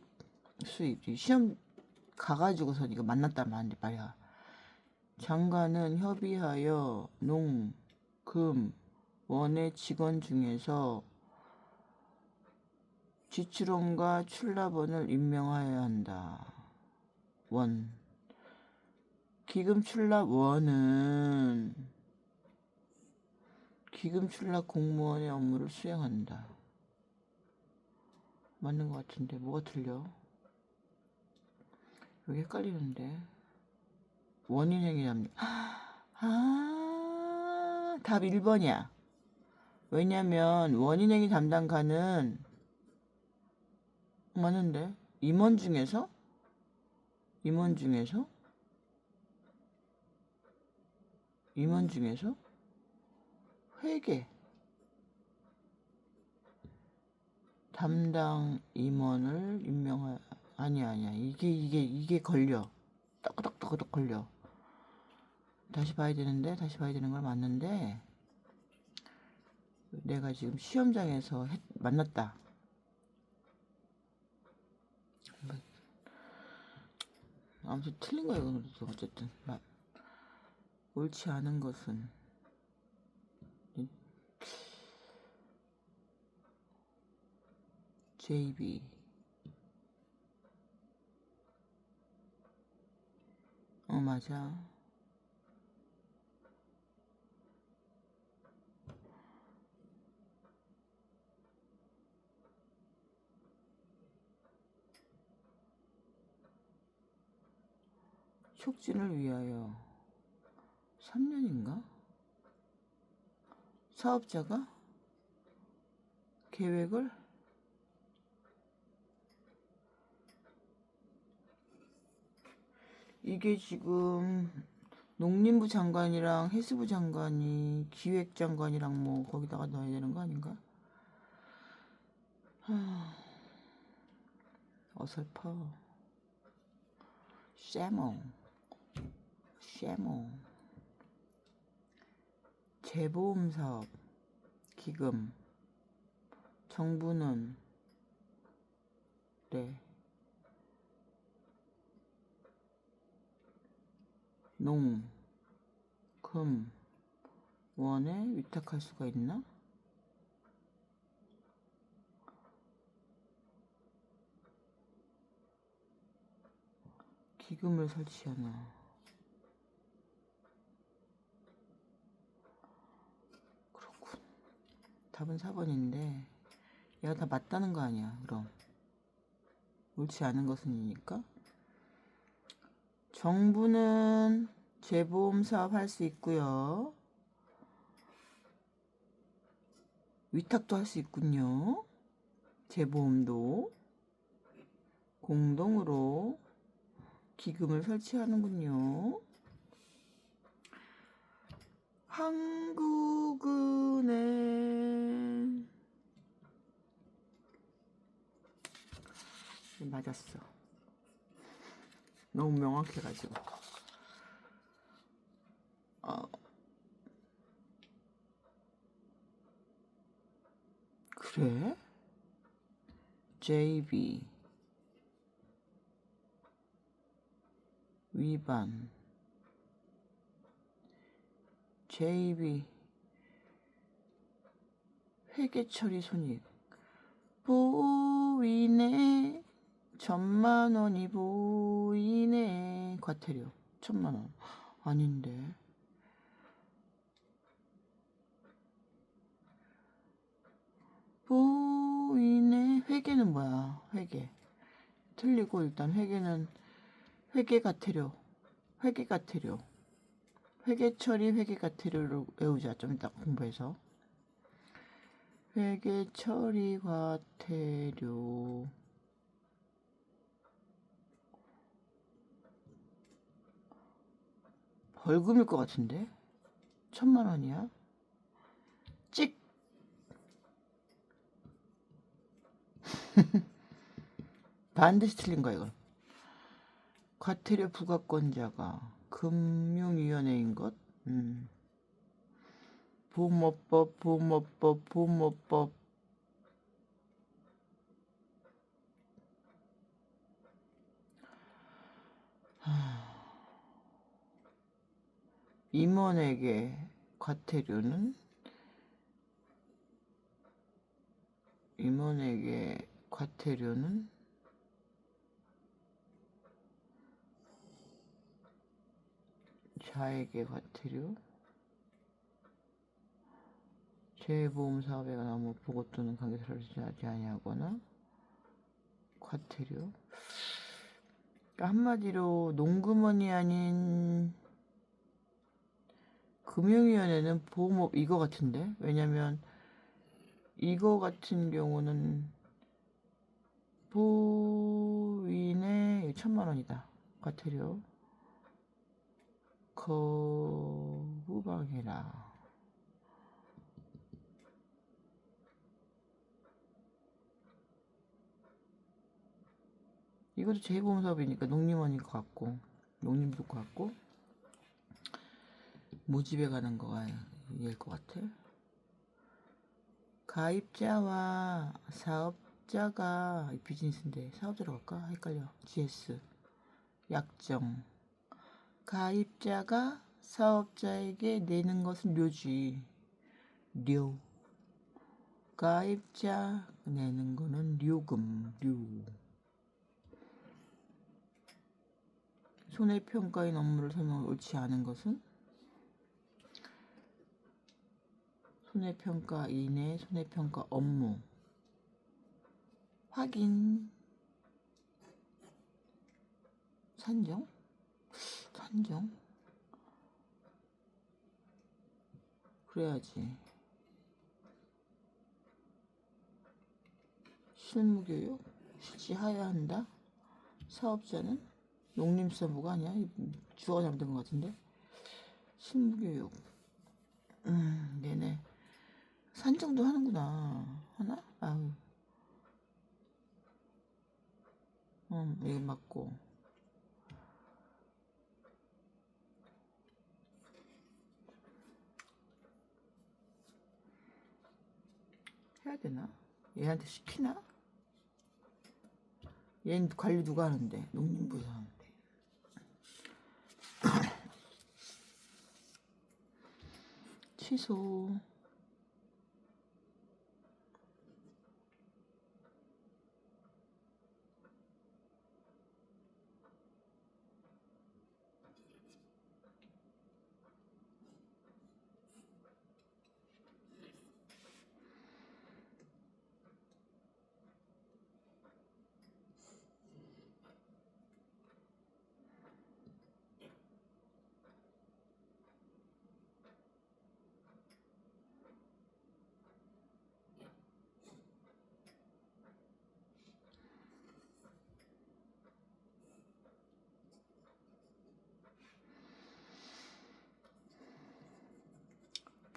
시험 가가지고서 이거 만났단 말이야. 장관은 협의하여 금, 원의 직원 중에서 지출원과 출납원을 임명하여야 한다. 기금 출납원은 기금 출납 공무원의 업무를 수행한다. 맞는 것 같은데 뭐가 틀려? 여기 헷갈리는데. 원인행위 담당. 답 1번이야. 왜냐면 원인행위 담당관은 맞는데 임원 중에서 회계 담당 임원을 임명할. 아니야. 이게 걸려. 떡떡 걸려. 다시 봐야 되는 걸 맞는데 내가 지금 시험장에서 만났다. 아무튼 틀린 거야. 이건 어쨌든 옳지 않은 것은 JB. 맞아. 촉진을 위하여 3년인가? 사업자가 계획을 이게 지금 농림부 장관이랑 해수부 장관이 기획장관이랑 뭐 거기다가 넣어야 되는 거 아닌가? 어설퍼. 쉐모. 재보험사업 기금 정부는 금, 원에 위탁할 수가 있나? 기금을 설치하나? 그렇군. 답은 4번인데 얘가 다 맞다는 거 아니야. 그럼 옳지 않은 것은이니까. 정부는 재보험 사업 할 수 있고요. 위탁도 할 수 있군요. 재보험도 공동으로 기금을 설치하는군요. 한국은행 맞았어. 너무 명확해가지고. 그래? JB 위반 JB 회계 처리 손익 보이네. 1000만원이 보이네. 과태료 1000만원 아닌데. 보이네. 회계는 뭐야? 회계 틀리고. 일단 회계는 회계과태료 회계처리 회계과태료로 외우자. 좀 이따 공부해서. 회계처리 과태료 벌금일 것 같은데. 1000만원이야? 찍. 반드시 틀린 거야 이건. 과태료 부과권자가 금융위원회인 것. 보험업법 임원에게 과태료는 자에게 과태료. 재보험 사업에 관한 업무 보고 또는 관계 설치하지 아니하거나 과태료. 그러니까 한마디로 농구먼이 아닌 금융위원회는 보험업 이거 같은데. 왜냐면 이거 같은 경우는 보인의 1000만원이다. 과태료 거부방해라. 이것도 재보험 사업이니까 농림원일 것 같고 농림도 것 같고 모집에 가는 거가 이해일 것 같아. 가입자와 사업자가 비즈니스인데 사업자로 갈까? 헷갈려. GS 약정. 가입자가 사업자에게 내는 것은 료지. 료. 가입자 내는 거는 료금. 손해평가인 업무를 설명을 옳지 않은 것은 손해평가인의 손해평가 업무 확인. 산정 그래야지. 실무교육 실시하여야 한다. 사업자는 농림수산부가 아니야. 주어가 잘못된 것 같은데. 실무교육. 얘네 산정도 하는구나. 하나? 아우. 이거 맞고. 해야 되나? 얘한테 시키나? 얘는 관리 누가 하는데? 농림부에서 하는데. 취소.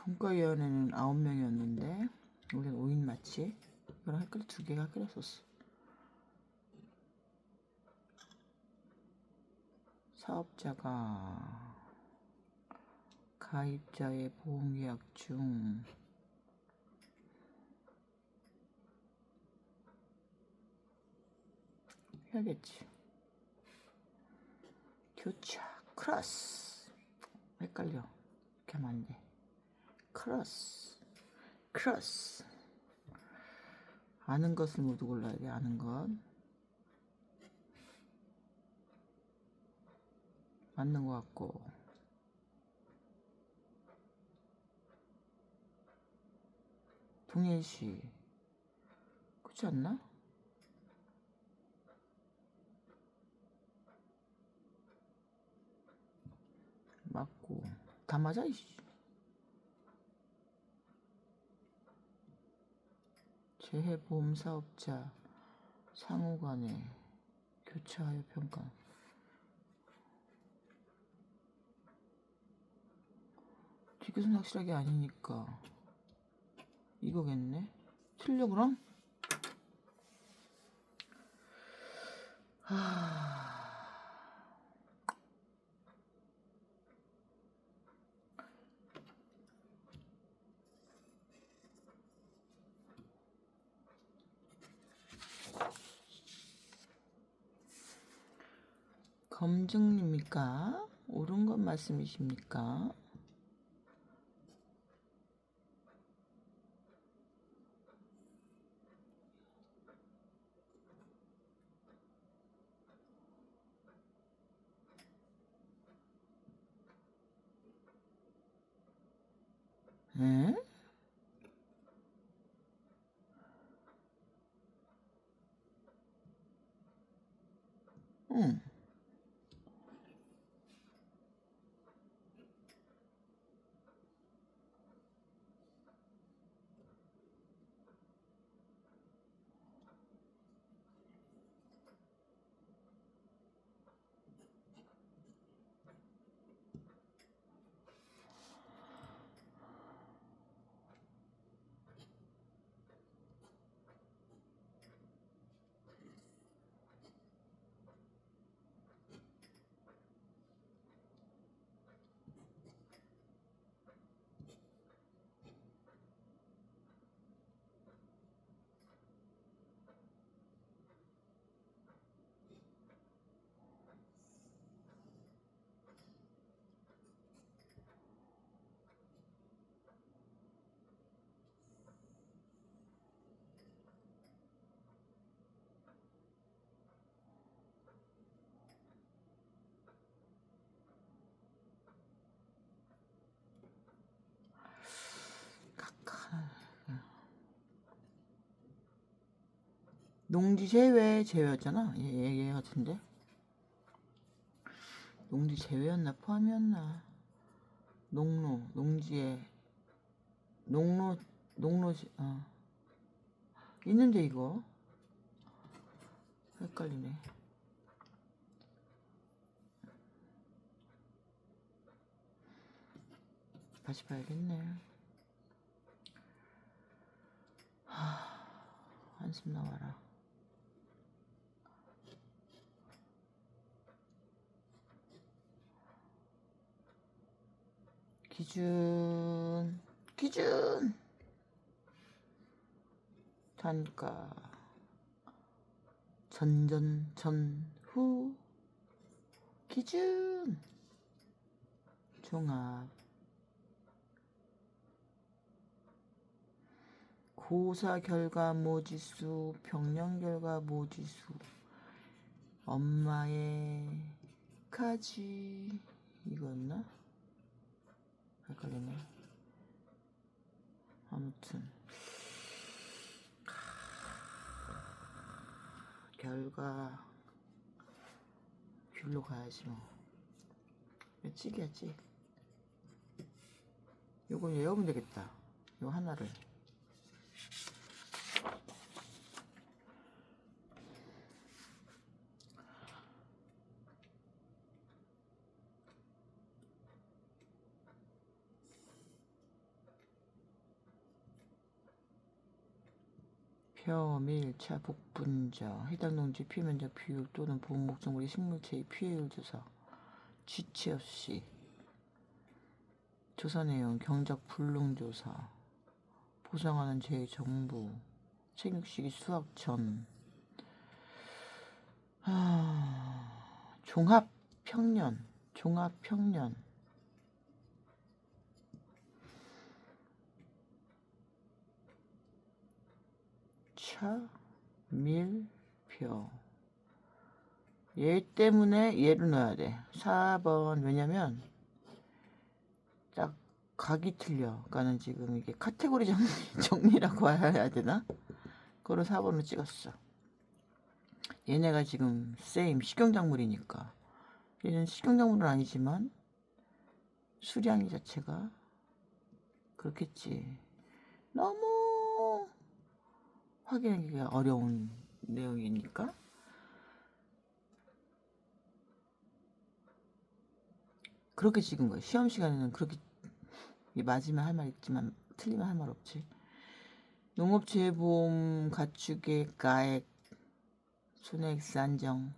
분과위원회는 9명이었는데 우리는 5인 맞지? 이거랑 헷갈려 2개가 헷갈렸었어. 사업자가 가입자의 보험계약 중 해야겠지. 교차 크로스 헷갈려. 이렇게 하면 안 돼. 크로스 아는 것을 모두 골라야 돼. 아는 것 맞는 것 같고 동일시 그렇지 않나? 맞고 다 맞아 이씨. 재해보험 사업자 상호간에 교차하여 평가. 뒷것은 확실하게 아니니까 이거겠네. 틀려 그럼? 검증입니까? 옳은 것 말씀이십니까? 에? 응. 농지 제외였잖아. 얘 같은데. 농지 제외였나 포함이었나? 농지에 농로지 있는데 이거 헷갈리네. 다시 봐야겠네. 한숨 나와라. 기준 단가 전후 기준 종합 고사 결과 모지수, 병령 결과 모지수, 엄마의 가지 이거였나? 헷갈리네. 아무튼 결과 귤로 가야지 뭐. 찍이야 찍. 요거 외우면 되겠다. 요 하나를. 벼밀차 복분자 해당 농지 피해 면적 비율 또는 보호 목적물의 식물체의 피해율 조사 지체 없이 조사 내용 경작 불능 조사 보상하는 제 정부 체육시기 수학 전 종합평년 차밀표 얘 때문에 얘를 넣어야 돼. 4번 왜냐면 딱 각이 틀려. 그러니까는 지금 이게 카테고리 정리라고 해야 되나? 그걸 4번으로 찍었어. 얘네가 지금 세임 식용작물이니까 얘는 식용작물은 아니지만 수량이 자체가 그렇겠지. 너무 확인하기가 어려운 내용이니까 그렇게 찍은 거예요. 시험 시간에는 그렇게 맞으면 할 말 있지만 틀리면 할 말 없지. 농업재해보험 가축의 가액 손해액 산정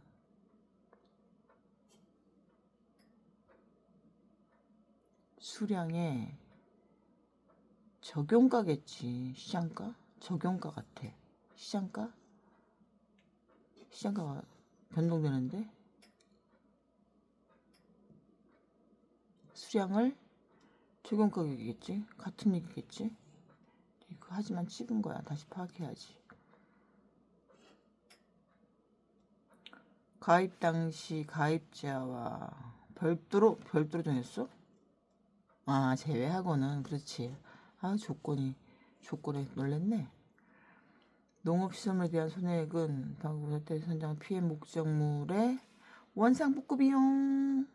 수량의 적용가겠지. 시장가? 적용가 같아. 시장가가 변동되는데 수량을 적용가격이겠지. 같은 얘기겠지. 하지만 찍은 거야. 다시 파악해야지. 가입 당시 가입자와 별도로 정했어? 아 제외하고는 그렇지. 아 조건에 놀랬네. 농업시설물에 대한 손해액은 방금 때 선정 피해 목적물의 원상복구 비용.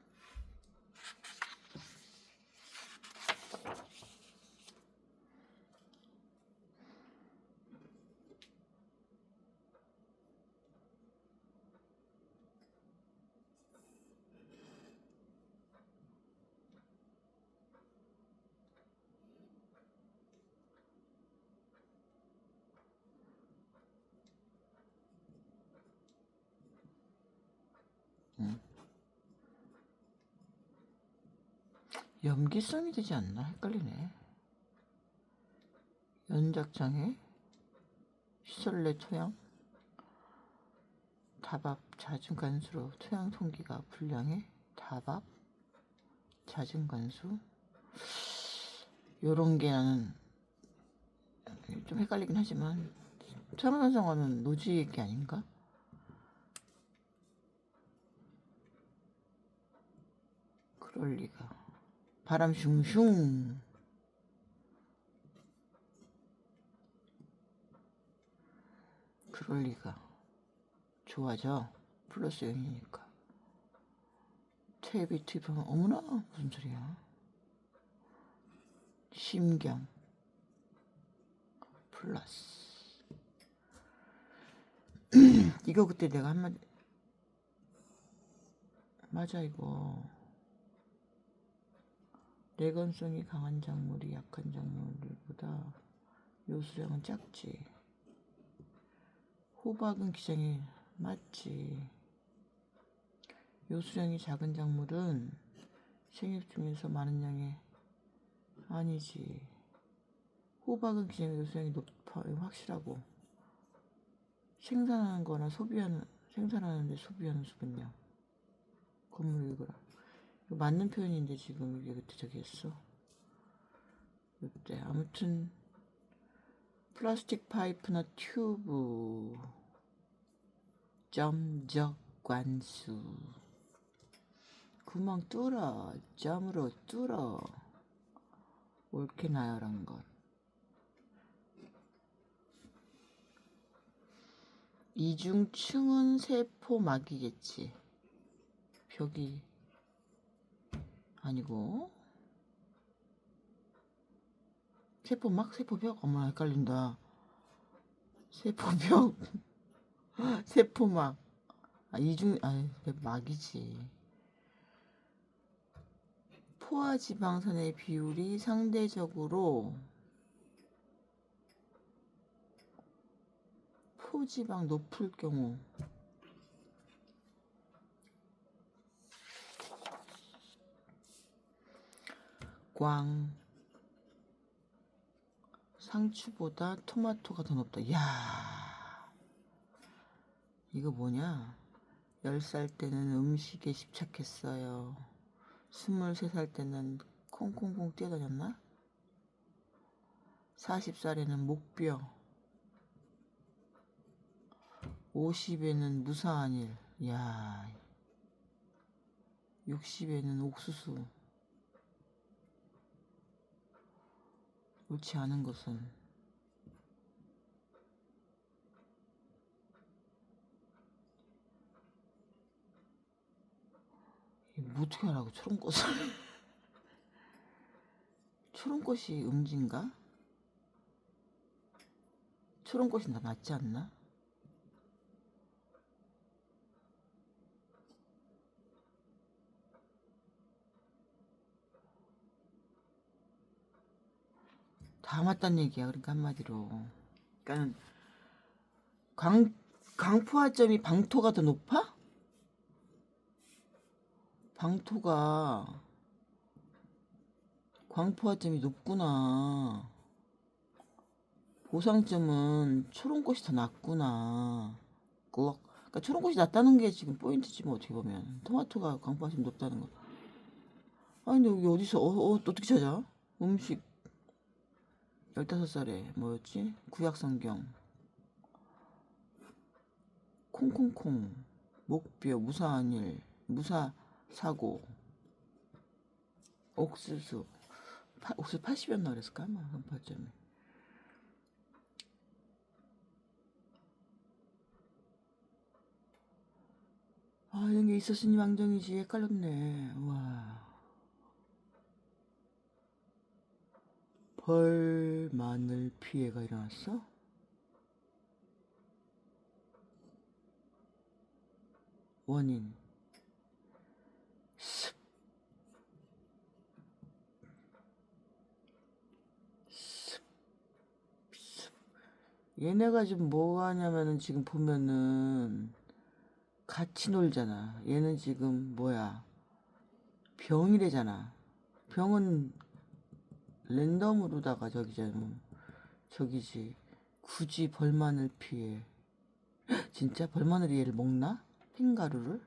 염기성이 되지 않나? 헷갈리네. 연작장애 시설 내 토양 다밥 잦은 간수로 토양 통기가 불량해 다밥 잦은 간수 요런 게 나는 좀 헷갈리긴 하지만 토양산성화는 노지 얘기 아닌가? 그럴 리가. 바람 슝슝. 그럴 리가. 좋아져. 플러스 0이니까. 탭이 투입하면 어머나 무슨 소리야. 심경 플러스. 이거 그때 내가 한마디 맞아 이거. 내건성이 강한 작물이 약한 작물보다 요수량은 작지. 호박은 기장이 맞지. 요수량이 작은 작물은 생육 중에서 많은 양의 아니지. 호박은 기장의 요수량이 높아 확실하고 생산하는 거나 생산하는데 소비하는 수분량. 건물 읽어라. 이거 맞는 표현인데 지금 이게 그때 저기 했어. 이때 아무튼 플라스틱 파이프나 튜브, 점적 관수, 구멍 뚫어, 점으로 뚫어, 옳게 나열한 것. 이중층은 세포막이겠지. 벽이 아니고 세포막? 세포벽? 어머 헷갈린다. 세포벽 세포막. 막이지. 포화 지방산의 비율이 상대적으로 포지방 높을 경우 꽝. 상추보다 토마토가 더 높다. 야, 이거 뭐냐? 10살 때는 음식에 집착했어요. 23살 때는 콩콩콩 뛰어다녔나? 40살에는 목뼈, 50에는 무사한 일, 야, 60에는 옥수수. 옳지 않은 것은 뭐 어떻게 하라고 초롱꽃을 초롱꽃이 음진가? 초롱꽃이 더 낫지 않나? 다 맞단 얘기야. 그러니까 한마디로. 그러니까 강포화점이 방토가 더 높아? 방토가 광포화점이 높구나. 보상점은 초롱꽃이 더 낮구나. 그러니까 초롱꽃이 낮다는 게 지금 포인트지 뭐 어떻게 보면. 토마토가 광포화점이 높다는 거. 아니 여기 어디서 어떻게 찾아? 음식 15살에 뭐였지? 구약성경, 콩콩콩, 목뼈, 무사한 일, 무사사고, 옥수수. 옥수수 80이었나 그랬을까? 아마 광포화점이. 이런 게 있었으니 망정이지. 헷갈렸네. 와. 벌, 마늘 피해가 일어났어? 원인. 습. 얘네가 지금 뭐 하냐면은 지금 보면은 같이 놀잖아. 얘는 지금 뭐야? 병이래잖아. 병은 랜덤으로다가 저기지. 굳이 벌마늘 피해. 진짜 벌마늘이 얘를 먹나? 흰가루를?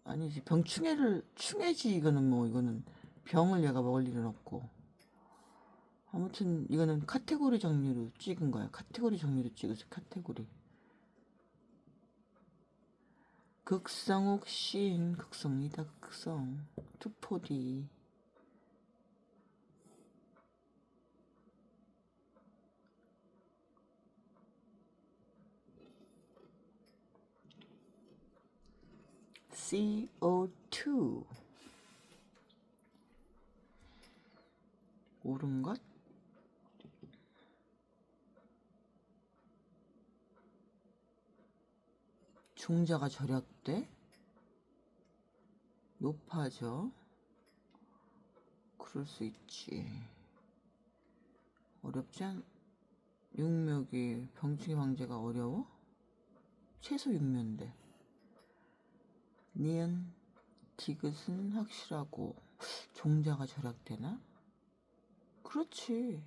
아니지. 충해지. 이거는 병을 얘가 먹을 일은 없고. 아무튼 이거는 카테고리 정리로 찍은 거야. 카테고리 정리로 찍어서 카테고리. 극성욱 시인. 극성이다 극성. 투포디. CO2. 옳은 것? 중자가 절약돼? 높아져? 그럴 수 있지. 어렵지 않? 육묘기 병충해 방제가 어려워? 최소 육묘인데. 니은 디귿은 확실하고 종자가 절약되나? 그렇지.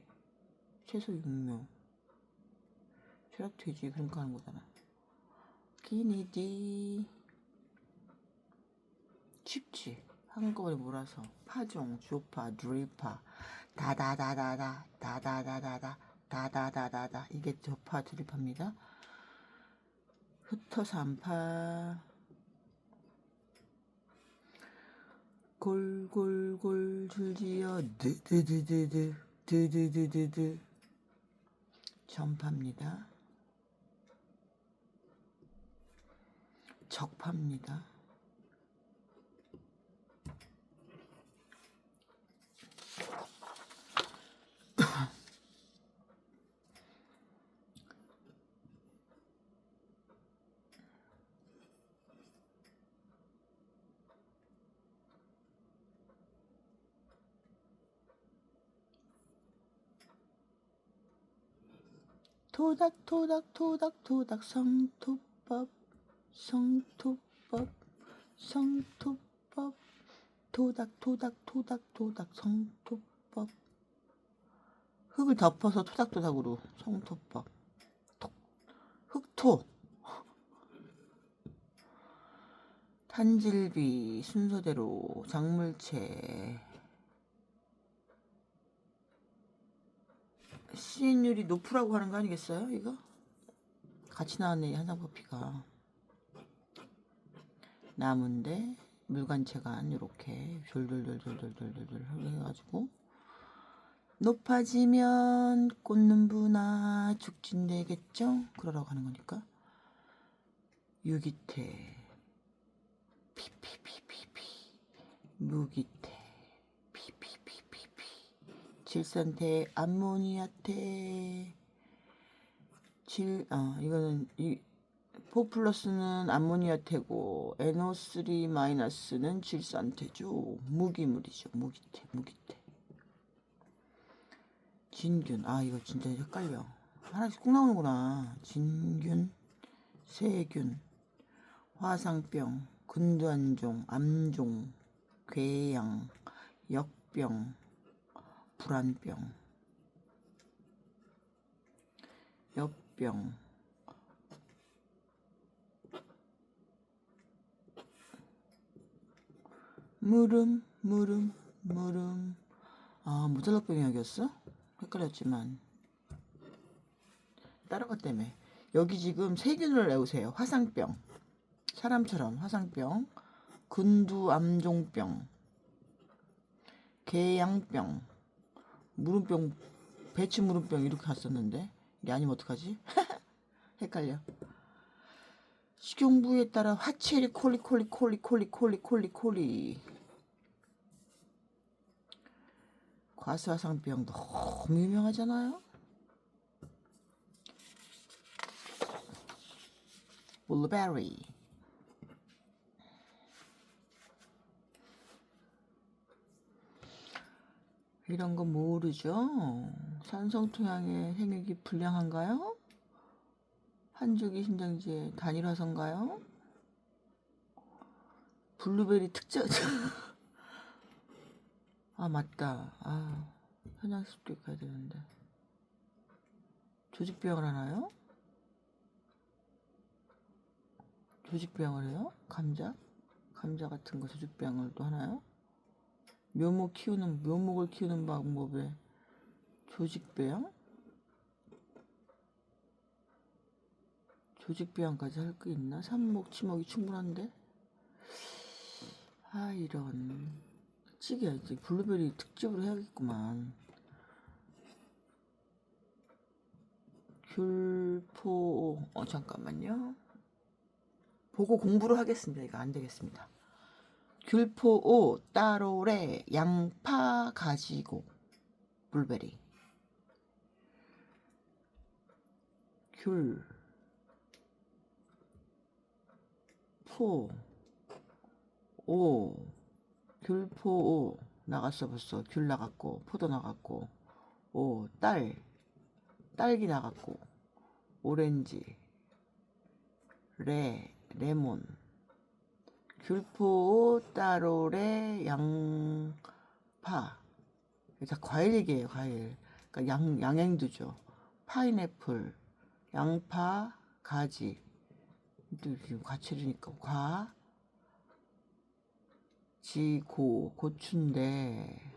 최소 육묘. 절약되지. 그러니까 하는 거잖아. 기니디. 쉽지. 한꺼번에 몰아서 파종, 조파, 드릴파, 다다다다다, 다다다다다, 다다다다다. 이게 조파, 드릴파입니다. 흩어서 한파, 골골골 줄지어 드드드드드 드드드드드 전파입니다. 적파입니다. 토닥토닥토닥토닥 성토법 성토법 성토법 토닥토닥토닥토닥 성토법 흙을 덮어서 토닥토닥으로 성토법 흙토 탄질비 순서대로 작물체 시행률이 높으라고 하는 거 아니겠어요? 이거? 같이 나왔네, 한상커피가. 나무인데 물관체간 이렇게 졸졸졸졸졸졸졸 해가지고 높아지면 꽃눈부나 죽진되겠죠? 그러라고 하는 거니까. 유기태 피피피피피 무기태 피피피피피 질산태 암모니아태 이거는 4 플러스는 암모니아태고 NO3 마이너스는 질산태죠. 무기물이죠. 무기태. 진균. 이거 진짜 헷갈려. 하나씩 꼭 나오는구나. 진균, 세균, 화상병, 근두안종, 암종, 궤양, 역병, 불안병, 엽병, 무름. 모잘라병이 여기였어? 헷갈렸지만 다른 것 때문에 여기 지금 세균을 외우세요. 화상병, 사람처럼 화상병, 근두암종병, 궤양병, 무름병, 배추무름병 이렇게 갔었는데 이게 아니면 어떡하지? 헷갈려. 식용부에 따라 화채리 콜리 과수화상병 너무 유명하잖아요. 블루베리 이런 거 모르죠? 산성토양의 생육이 불량한가요? 한주기 신장제 단일화선가요? 블루베리 특정 맞다. 현양습교 가야 되는데 조직병을 하나요? 조직병을 해요? 감자 같은 거 조직병을 또 하나요? 묘목을 키우는 방법에 조직병? 조직병까지 할 거 있나? 삼목, 치목이 충분한데? 이런 찌개야지. 블루베리 특집으로 해야겠구만. 귤포 잠깐만요. 보고 공부를 하겠습니다. 이거 안 되겠습니다. 귤포오, 따로레, 양파 가지고 블루베리 귤포오 나갔어. 벌써 귤 나갔고 포도 나갔고 딸기 나갔고 오렌지 레몬 귤포 따로레 양파 다 과일 얘기예요. 과일. 그러니까 양행두죠. 파인애플 양파 가지 또 같이 해주니까 고추인데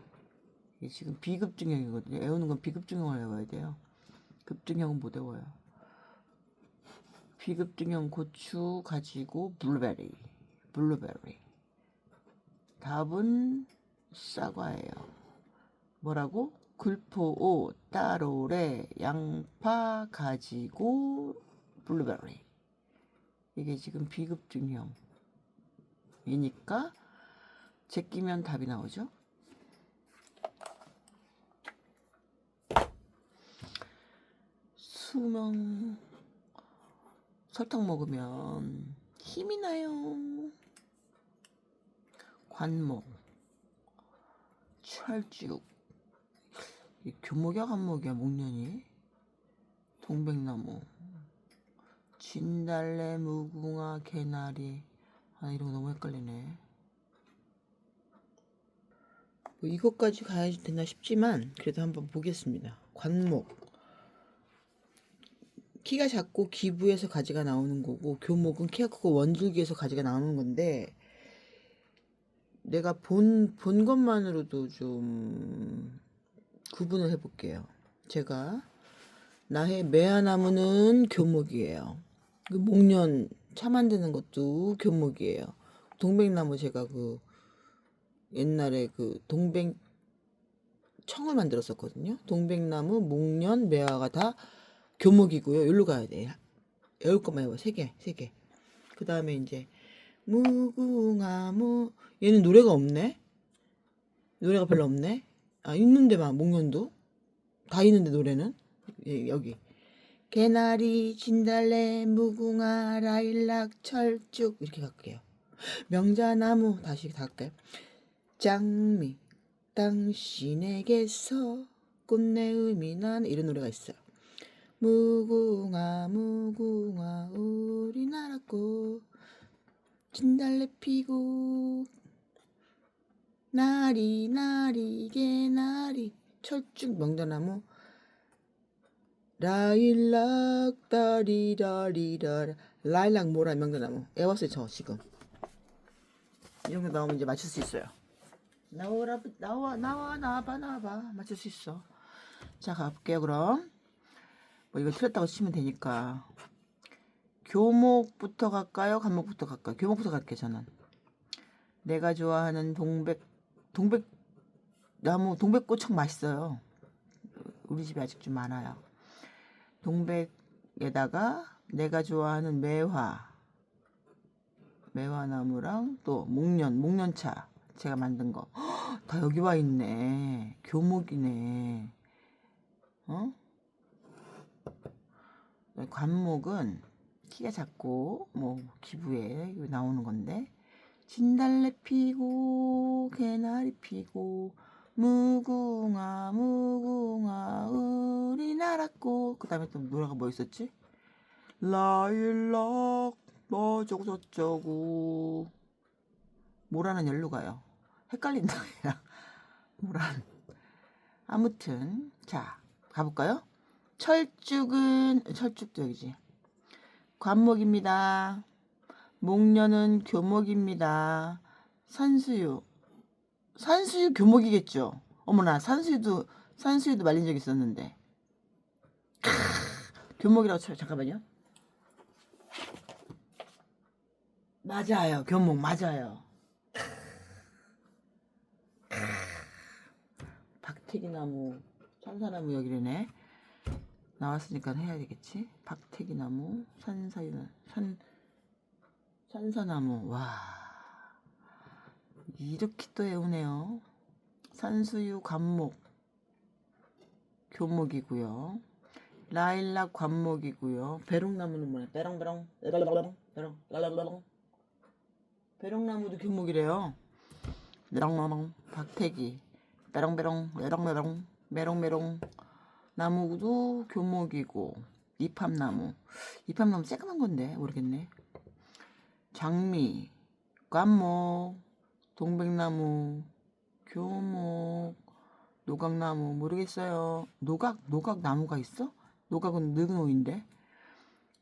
이게 지금 비급증형이거든요. 외우는 건 비급증형을 외워야 돼요. 급증형은 못 외워요. 비급증형 고추 가지고 블루베리. 답은 사과예요. 뭐라고? 글포, 따로레, 양파 가지고 블루베리. 이게 지금 비급증형이니까 제끼면 답이 나오죠. 수명 설탕 먹으면 힘이 나요. 관목, 철쭉, 교목이야 관목이야 목련이, 동백나무, 진달래, 무궁화, 개나리. 이런 거 너무 헷갈리네. 뭐 이것까지 가야지 되나 싶지만 그래도 한번 보겠습니다. 관목, 키가 작고 기부에서 가지가 나오는 거고, 교목은 키가 크고 원줄기에서 가지가 나오는 건데, 내가 본 것만으로도 좀 구분을 해볼게요. 제가 나의 매화나무는 교목이에요. 그 목련 차 만드는 것도 교목이에요. 동백나무 제가 그 옛날에 그 동백 청을 만들었었거든요. 동백나무, 목련, 매화가 다 교목이고요. 여기로 가야 돼. 외울 것만 해봐. 세 개. 그 다음에 이제 무궁화 얘는 노래가 없네. 노래가 별로 없네. 있는데 막 목련도 다 있는데 노래는 여기 개나리, 진달래, 무궁화, 라일락, 철쭉 이렇게 갈게요. 명자나무 다시 갈게요. 장미 당신에게서 꽃내음이 난 이런 노래가 있어요. 무궁화 우리나라 꽃 진달래 피고 나리 개나리 철쭉 명자나무 라일락 다리라리라 라일락 모라 명자나무 애웠어요. 저 지금 이 정도 나오면 이제 맞출 수 있어요. 나와봐 맞출 수 있어. 자 가볼게요. 그럼 뭐 이거 틀렸다고 치면 되니까 교목부터 갈까요? 관목부터 갈까요? 교목부터 갈게요. 저는 내가 좋아하는 동백나무 동백꽃청 맛있어요. 우리 집에 아직 좀 많아요. 동백에다가 내가 좋아하는 매화나무랑 또 목련차 제가 만든 거 다 여기 와 있네. 교목이네. 관목은 키가 작고 뭐 기부에 나오는 건데 진달래 피고 개나리 피고 무궁화 우리나라 꽃. 그 다음에 또 노래가 뭐 있었지? 라일락 뭐 저쩌고 모라는 열로 가요. 헷갈린다 그냥. 모란. 아무튼 자 가볼까요? 철쭉도 여기지. 관목입니다. 목련은 교목입니다. 산수유 교목이겠죠. 어머나 산수유도 말린 적 있었는데. 교목이라고 쳐요. 잠깐만요. 맞아요. 교목 맞아요. 박태기나무, 산사나무 여기래네. 나왔으니까 해야 되겠지. 박태기나무, 산사나무. 와, 이렇게 또 외우네요. 산수유 관목 교목이고요. 라일락 관목이고요. 배롱나무는 뭐야? 배롱. 배롱나무도 교목이래요. 메롱 박태기 메롱 나무도 교목이고 이팝나무 새까만 건데 모르겠네. 장미 관목 동백나무 교목 노각나무 모르겠어요. 노각 나무가 있어? 노각은 늙은 오인데.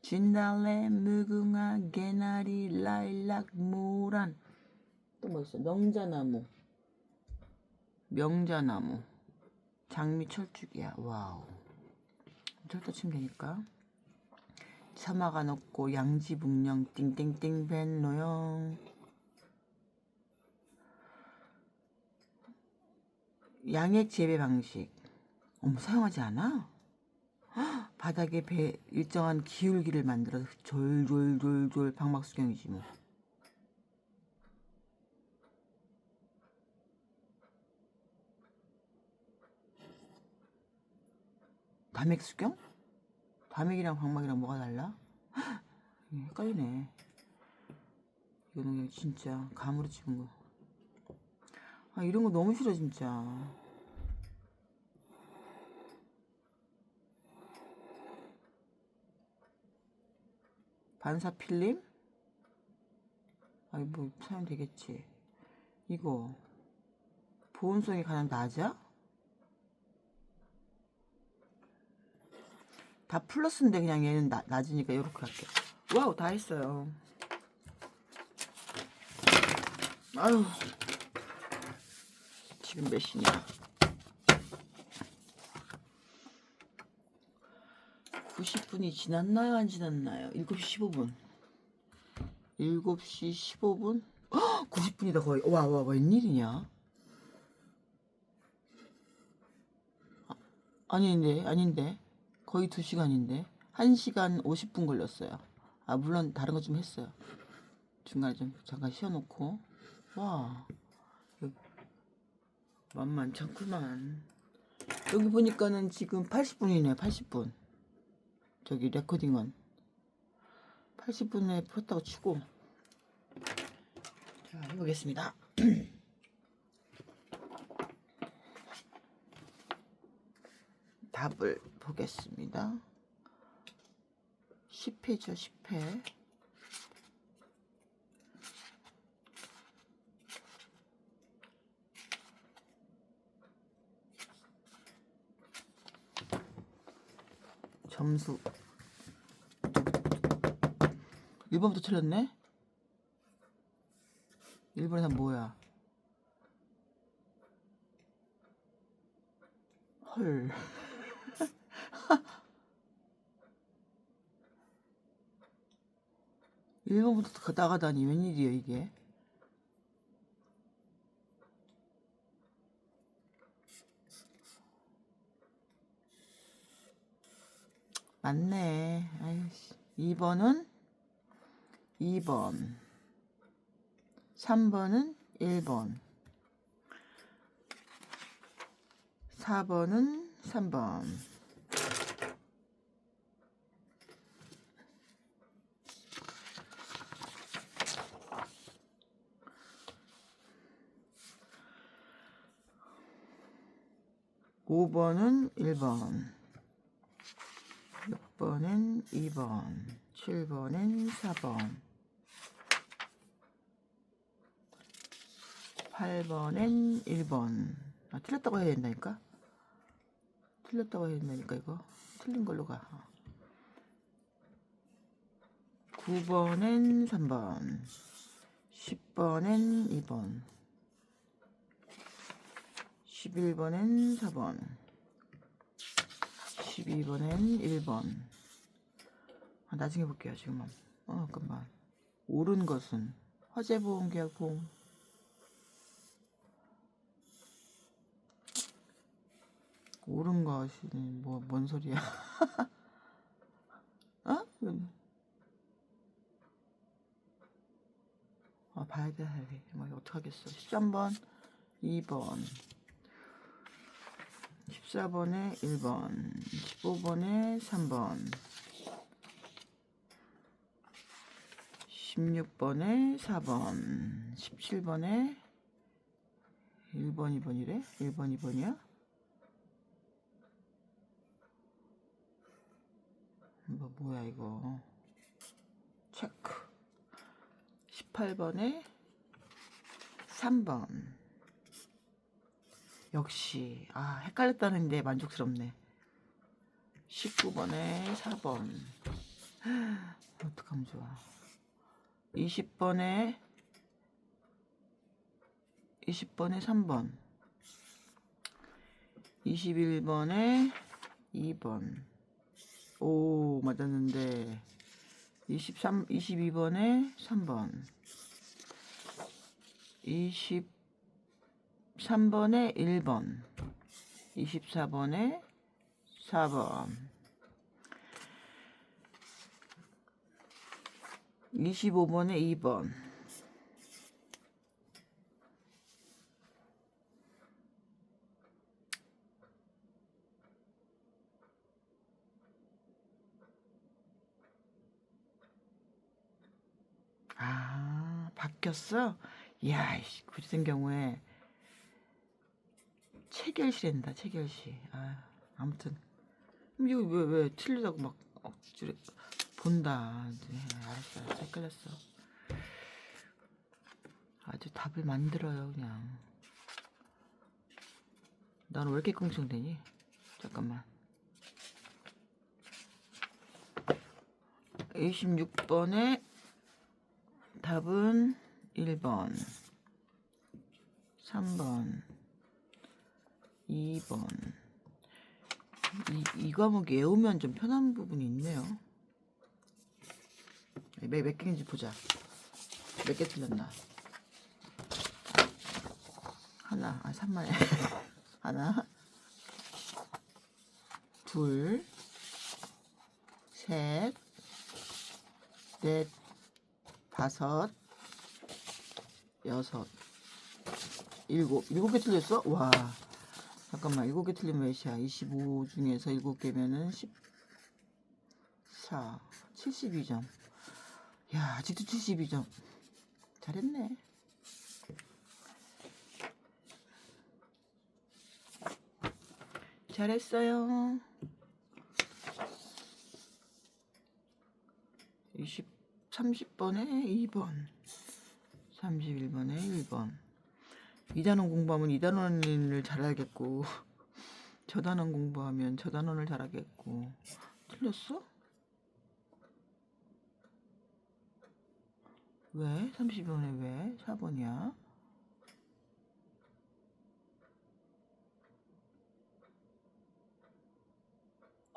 진달래 무궁화 개나리 라일락 모란 또 뭐 있어? 명자나무. 명자나무. 장미 철쭉이야. 와우. 절도 치면 되니까. 사마가 높고 양지북령 띵띵띵 벤노영. 양액 재배 방식. 어머, 사용하지 않아? 헉, 바닥에 일정한 기울기를 만들어서 졸졸졸졸 방막수경이지 뭐. 담액수경? 담액이랑 방막이랑 뭐가 달라? 헉, 헷갈리네. 이거는 그냥 진짜 감으로 집은 거. 아, 이런 거 너무 싫어 진짜. 반사 필름? 아니 뭐 사용 되겠지. 이거 보온성이 가장 낮아? 다 플러스인데 그냥 얘는 낮으니까 이렇게 할게. 와우, 다 했어요. 아유, 지금 몇 시냐? 90분이 지났나요? 안 지났나요? 7시 15분. 7시 15분? 헉, 90분이다 거의. 와, 웬일이냐? 아닌데. 거의 2시간인데. 1시간 50분 걸렸어요. 아, 물론 다른 거 좀 했어요. 중간에 좀 잠깐 쉬어놓고. 와, 만만찮구만. 여기 보니까는 지금 80분이네. 80분. 저기 레코딩은 80분에 폈다고 치고. 자, 해보겠습니다. 답을 보겠습니다. 10회죠, 10회. 점수 1번부터 틀렸네? 1번에서 뭐야? 헐. 1번부터 나가다니 웬일이야 이게? 맞네. 아이씨. 2번은 2번. 3번은 1번. 4번은 3번. 5번은 1번. 6번은 2번. 7번은 4번. 8번엔 1번. 아, 틀렸다고 해야 된다니까? 틀렸다고 해야 된다니까, 이거. 틀린 걸로 가. 9번엔 3번. 10번엔 2번. 11번엔 4번. 12번엔 1번. 아, 나중에 볼게요, 지금은. 잠깐만. 옳은 것은 화재보험계약 보험. 옳은 것이 뭔 소리야? 어? 아, 봐야 돼. 뭐 어떡하겠어. 13번, 2번, 14번에 1번, 15번에 3번, 16번에 4번, 17번에 1번, 2번이래? 1번, 2번이야? 뭐야 이거. 체크. 18번에 3번. 역시 헷갈렸다는데 만족스럽네. 19번에 4번. 어떡하면 좋아. 20번에 20번에 3번, 21번에 2번. 오, 맞았는데. 22번에 3번, 23번에 1번, 24번에 4번, 25번에 2번. 아, 바뀌었어? 이야, 그리 된 경우에 체결시된다, 체결시. 아, 아무튼 이거 왜 틀리다고 막 억지로 본다. 이제 알았어, 헷갈렸어. 아주 답을 만들어요, 그냥. 난 왜 이렇게 끙충대니? 잠깐만. 26번에 답은 1번, 3번, 2번. 이 과목 외우면 좀 편한 부분이 있네요. 몇 개인지 보자. 몇 개 틀렸나? 하나, 3만에. 하나, 둘, 셋, 넷, 다섯, 여섯, 일곱 개 틀렸어? 와, 잠깐만, 7개 틀리면 몇이야? 25 중에서 7개면은 14, 72점. 야, 아직도 72점. 잘했네. 잘했어요. 30번에 2번, 31번에 1번. 2단원 공부하면 2단원을 잘하겠고, 저단원 공부하면 저단원을 잘하겠고. 틀렸어? 왜? 30번에 왜? 4번이야?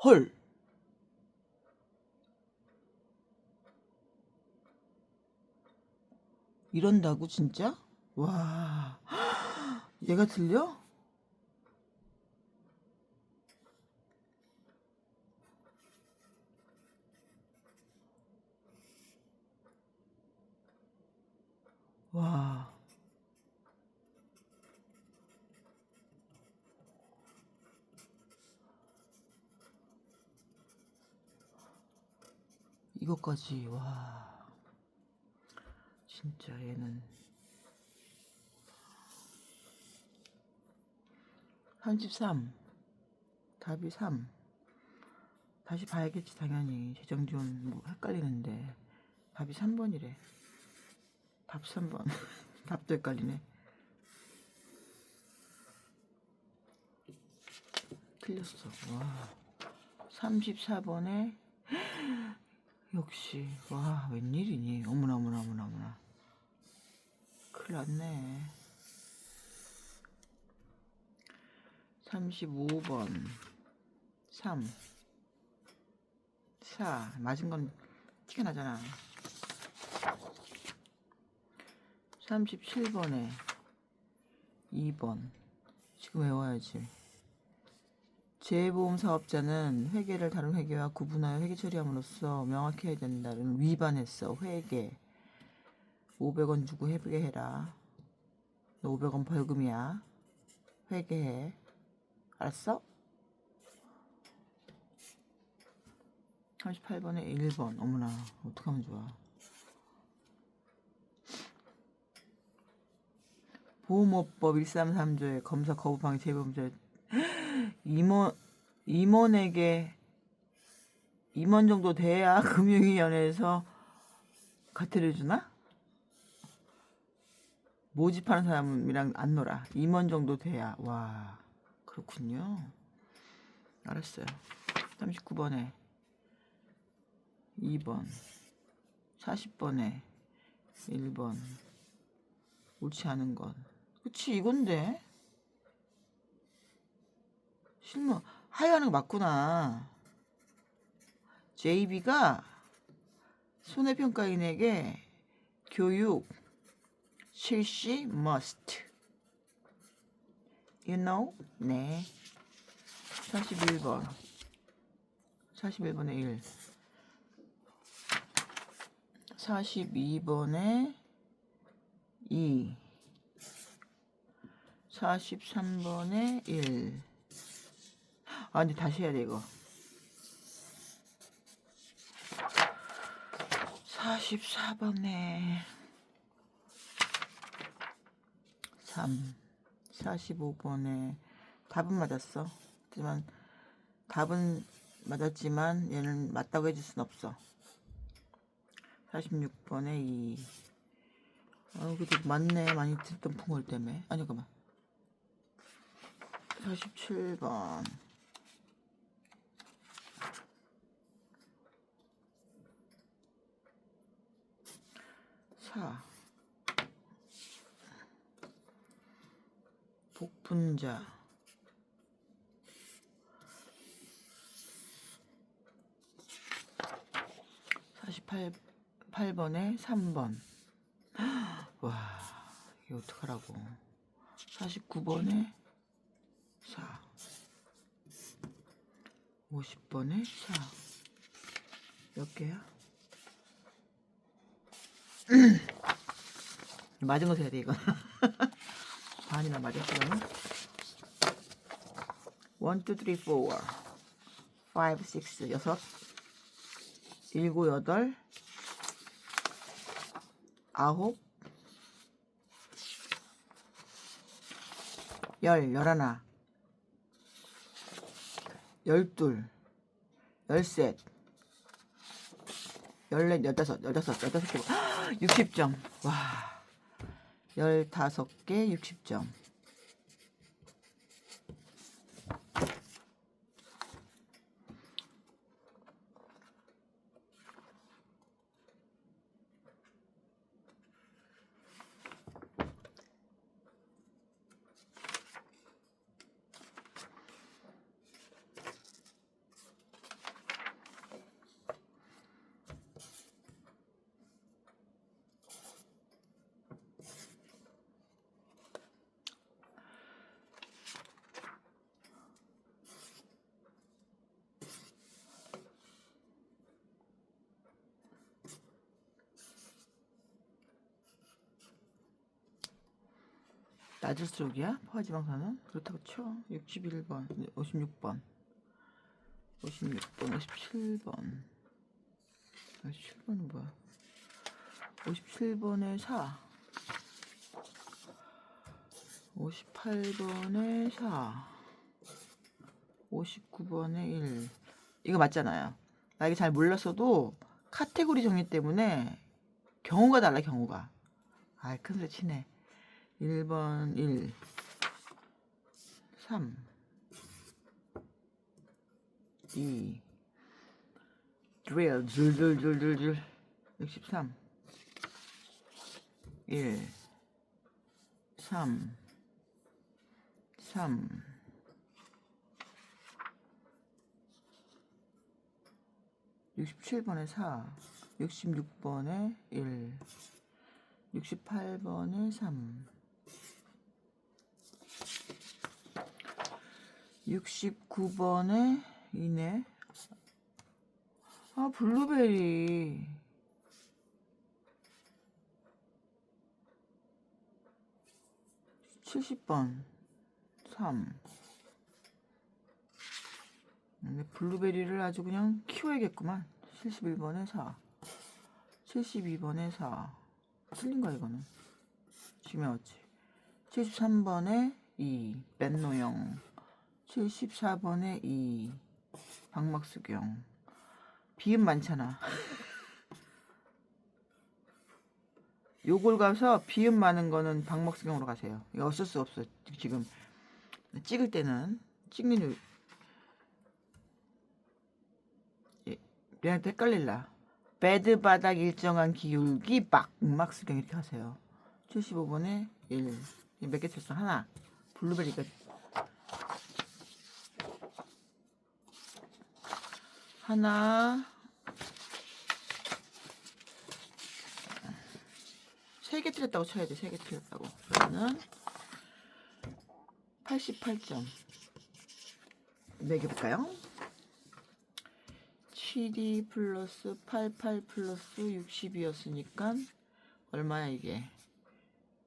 헐! 이런다고 진짜? 와, 얘가 틀려? 와, 이것까지. 와, 진짜 얘는. 33, 답이 3. 다시 봐야겠지 당연히. 재정지원 뭐 헷갈리는데 답이 3번이래. 답 3번. 답도 헷갈리네. 틀렸어. 와, 34번에 역시. 와, 웬일이니. 어머나 어머나 어머나 어머나. 큰일 났네. 35번 3, 4. 맞은 건 티가 나잖아. 37번에 2번. 지금 외워야지. 재보험 사업자는 회계를 다른 회계와 구분하여 회계 처리함으로써 명확히 해야 된다는 위반했어. 회계 500원 주고 회계해라. 너 500원 벌금이야. 회계해. 알았어? 38번에 1번. 어머나, 어떡하면 좋아. 보험업법 133조에 검사 거부방해 재보험자 임원에게 임원 정도 돼야 금융위원회에서 과태료 주나? 모집하는 사람이랑 안 놀아. 임원 정도 돼야. 와, 그렇군요. 알았어요. 39번에 2번, 40번에 1번. 옳지 않은 것. 그치, 이건데. 실무, 하야하는 거 맞구나. JB가 손해평가인에게 교육 실시 must. You know? 네. 41번. 41번에 1. 42번에 2. 43번에 1. 아, 근데 다시 해야 돼, 이거. 44번에 3. 45번에 답은 맞았어. 하지만 답은 맞았지만 얘는 맞다고 해줄 순 없어. 46번에 2. 그래도 맞네. 많이 듣던 풍월 때문에. 아니, 잠깐만. 47번. 4. 복분자. 48번에 3번. 와, 이게 어떡하라고. 49번에 4. 50번에 4. 몇 개야? 맞은 거 세야 돼, 이거. 반이나 맞았어, 그러면? 1, 2, 3, 4. 5, 6, 6. 7, 8. 9. 10, 11. 12. 13. 14, 16개. 60점. 와. 15개, 60점. 낮을수록이야? 포화지방산은? 그렇다고 쳐. 61번, 56번, 56번, 57번. 57번은 뭐야? 57번에 4. 58번에 4. 59번에 1. 이거 맞잖아요. 나 이게 잘 몰랐어도 카테고리 정리 때문에 경우가 달라, 경우가. 아이, 큰 소리 치네. 1번 1. 3. 2. 드릴 줄줄줄줄줄. 63. 1. 3. 3. 67번에 4. 66번에 1. 68번에 3. 69번에 2네. 아, 블루베리. 70번 3. 블루베리를 아주 그냥 키워야겠구만. 71번에 4. 72번에 4. 틀린 거야, 이거는. 지금 외웠지. 73번에 2. 벤노영. 74번에 2. 박막수경. 비음 많잖아. 요걸 가서 비음 많은 거는 박막수경으로 가세요. 이거 어쩔 수 없어. 지금 찍을 때는 찍는 얘한테 헷갈릴라. 베드 바닥 일정한 기울기 박막수경 이렇게 하세요. 75번에 1. 몇 개 틀렸어? 하나. 블루베리가 하나, 세 개 틀렸다고 쳐야 돼. 세 개 틀렸다고. 그러면은 88점. 매겨볼까요? 7이 플러스 88 플러스 60이었으니까 얼마야 이게?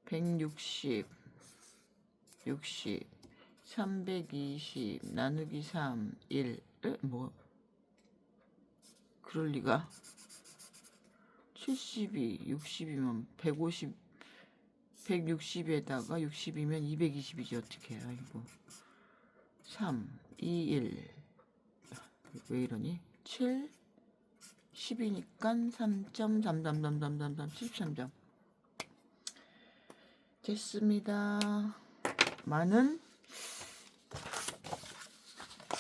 160, 60, 320 나누기 3, 1. 뭐? 그럴 리가. 70이 60이면 150, 160에다가 60이면 220이지 어떻게 해요 이거. 3, 2, 1. 왜 이러니? 7, 10이니까 3.33333 73점. 됐습니다. 많은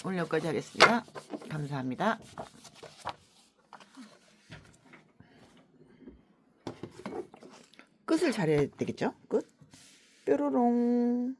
오늘 여기까지 하겠습니다. 감사합니다. 끝을 잘해야 되겠죠? 끝. 뾰로롱.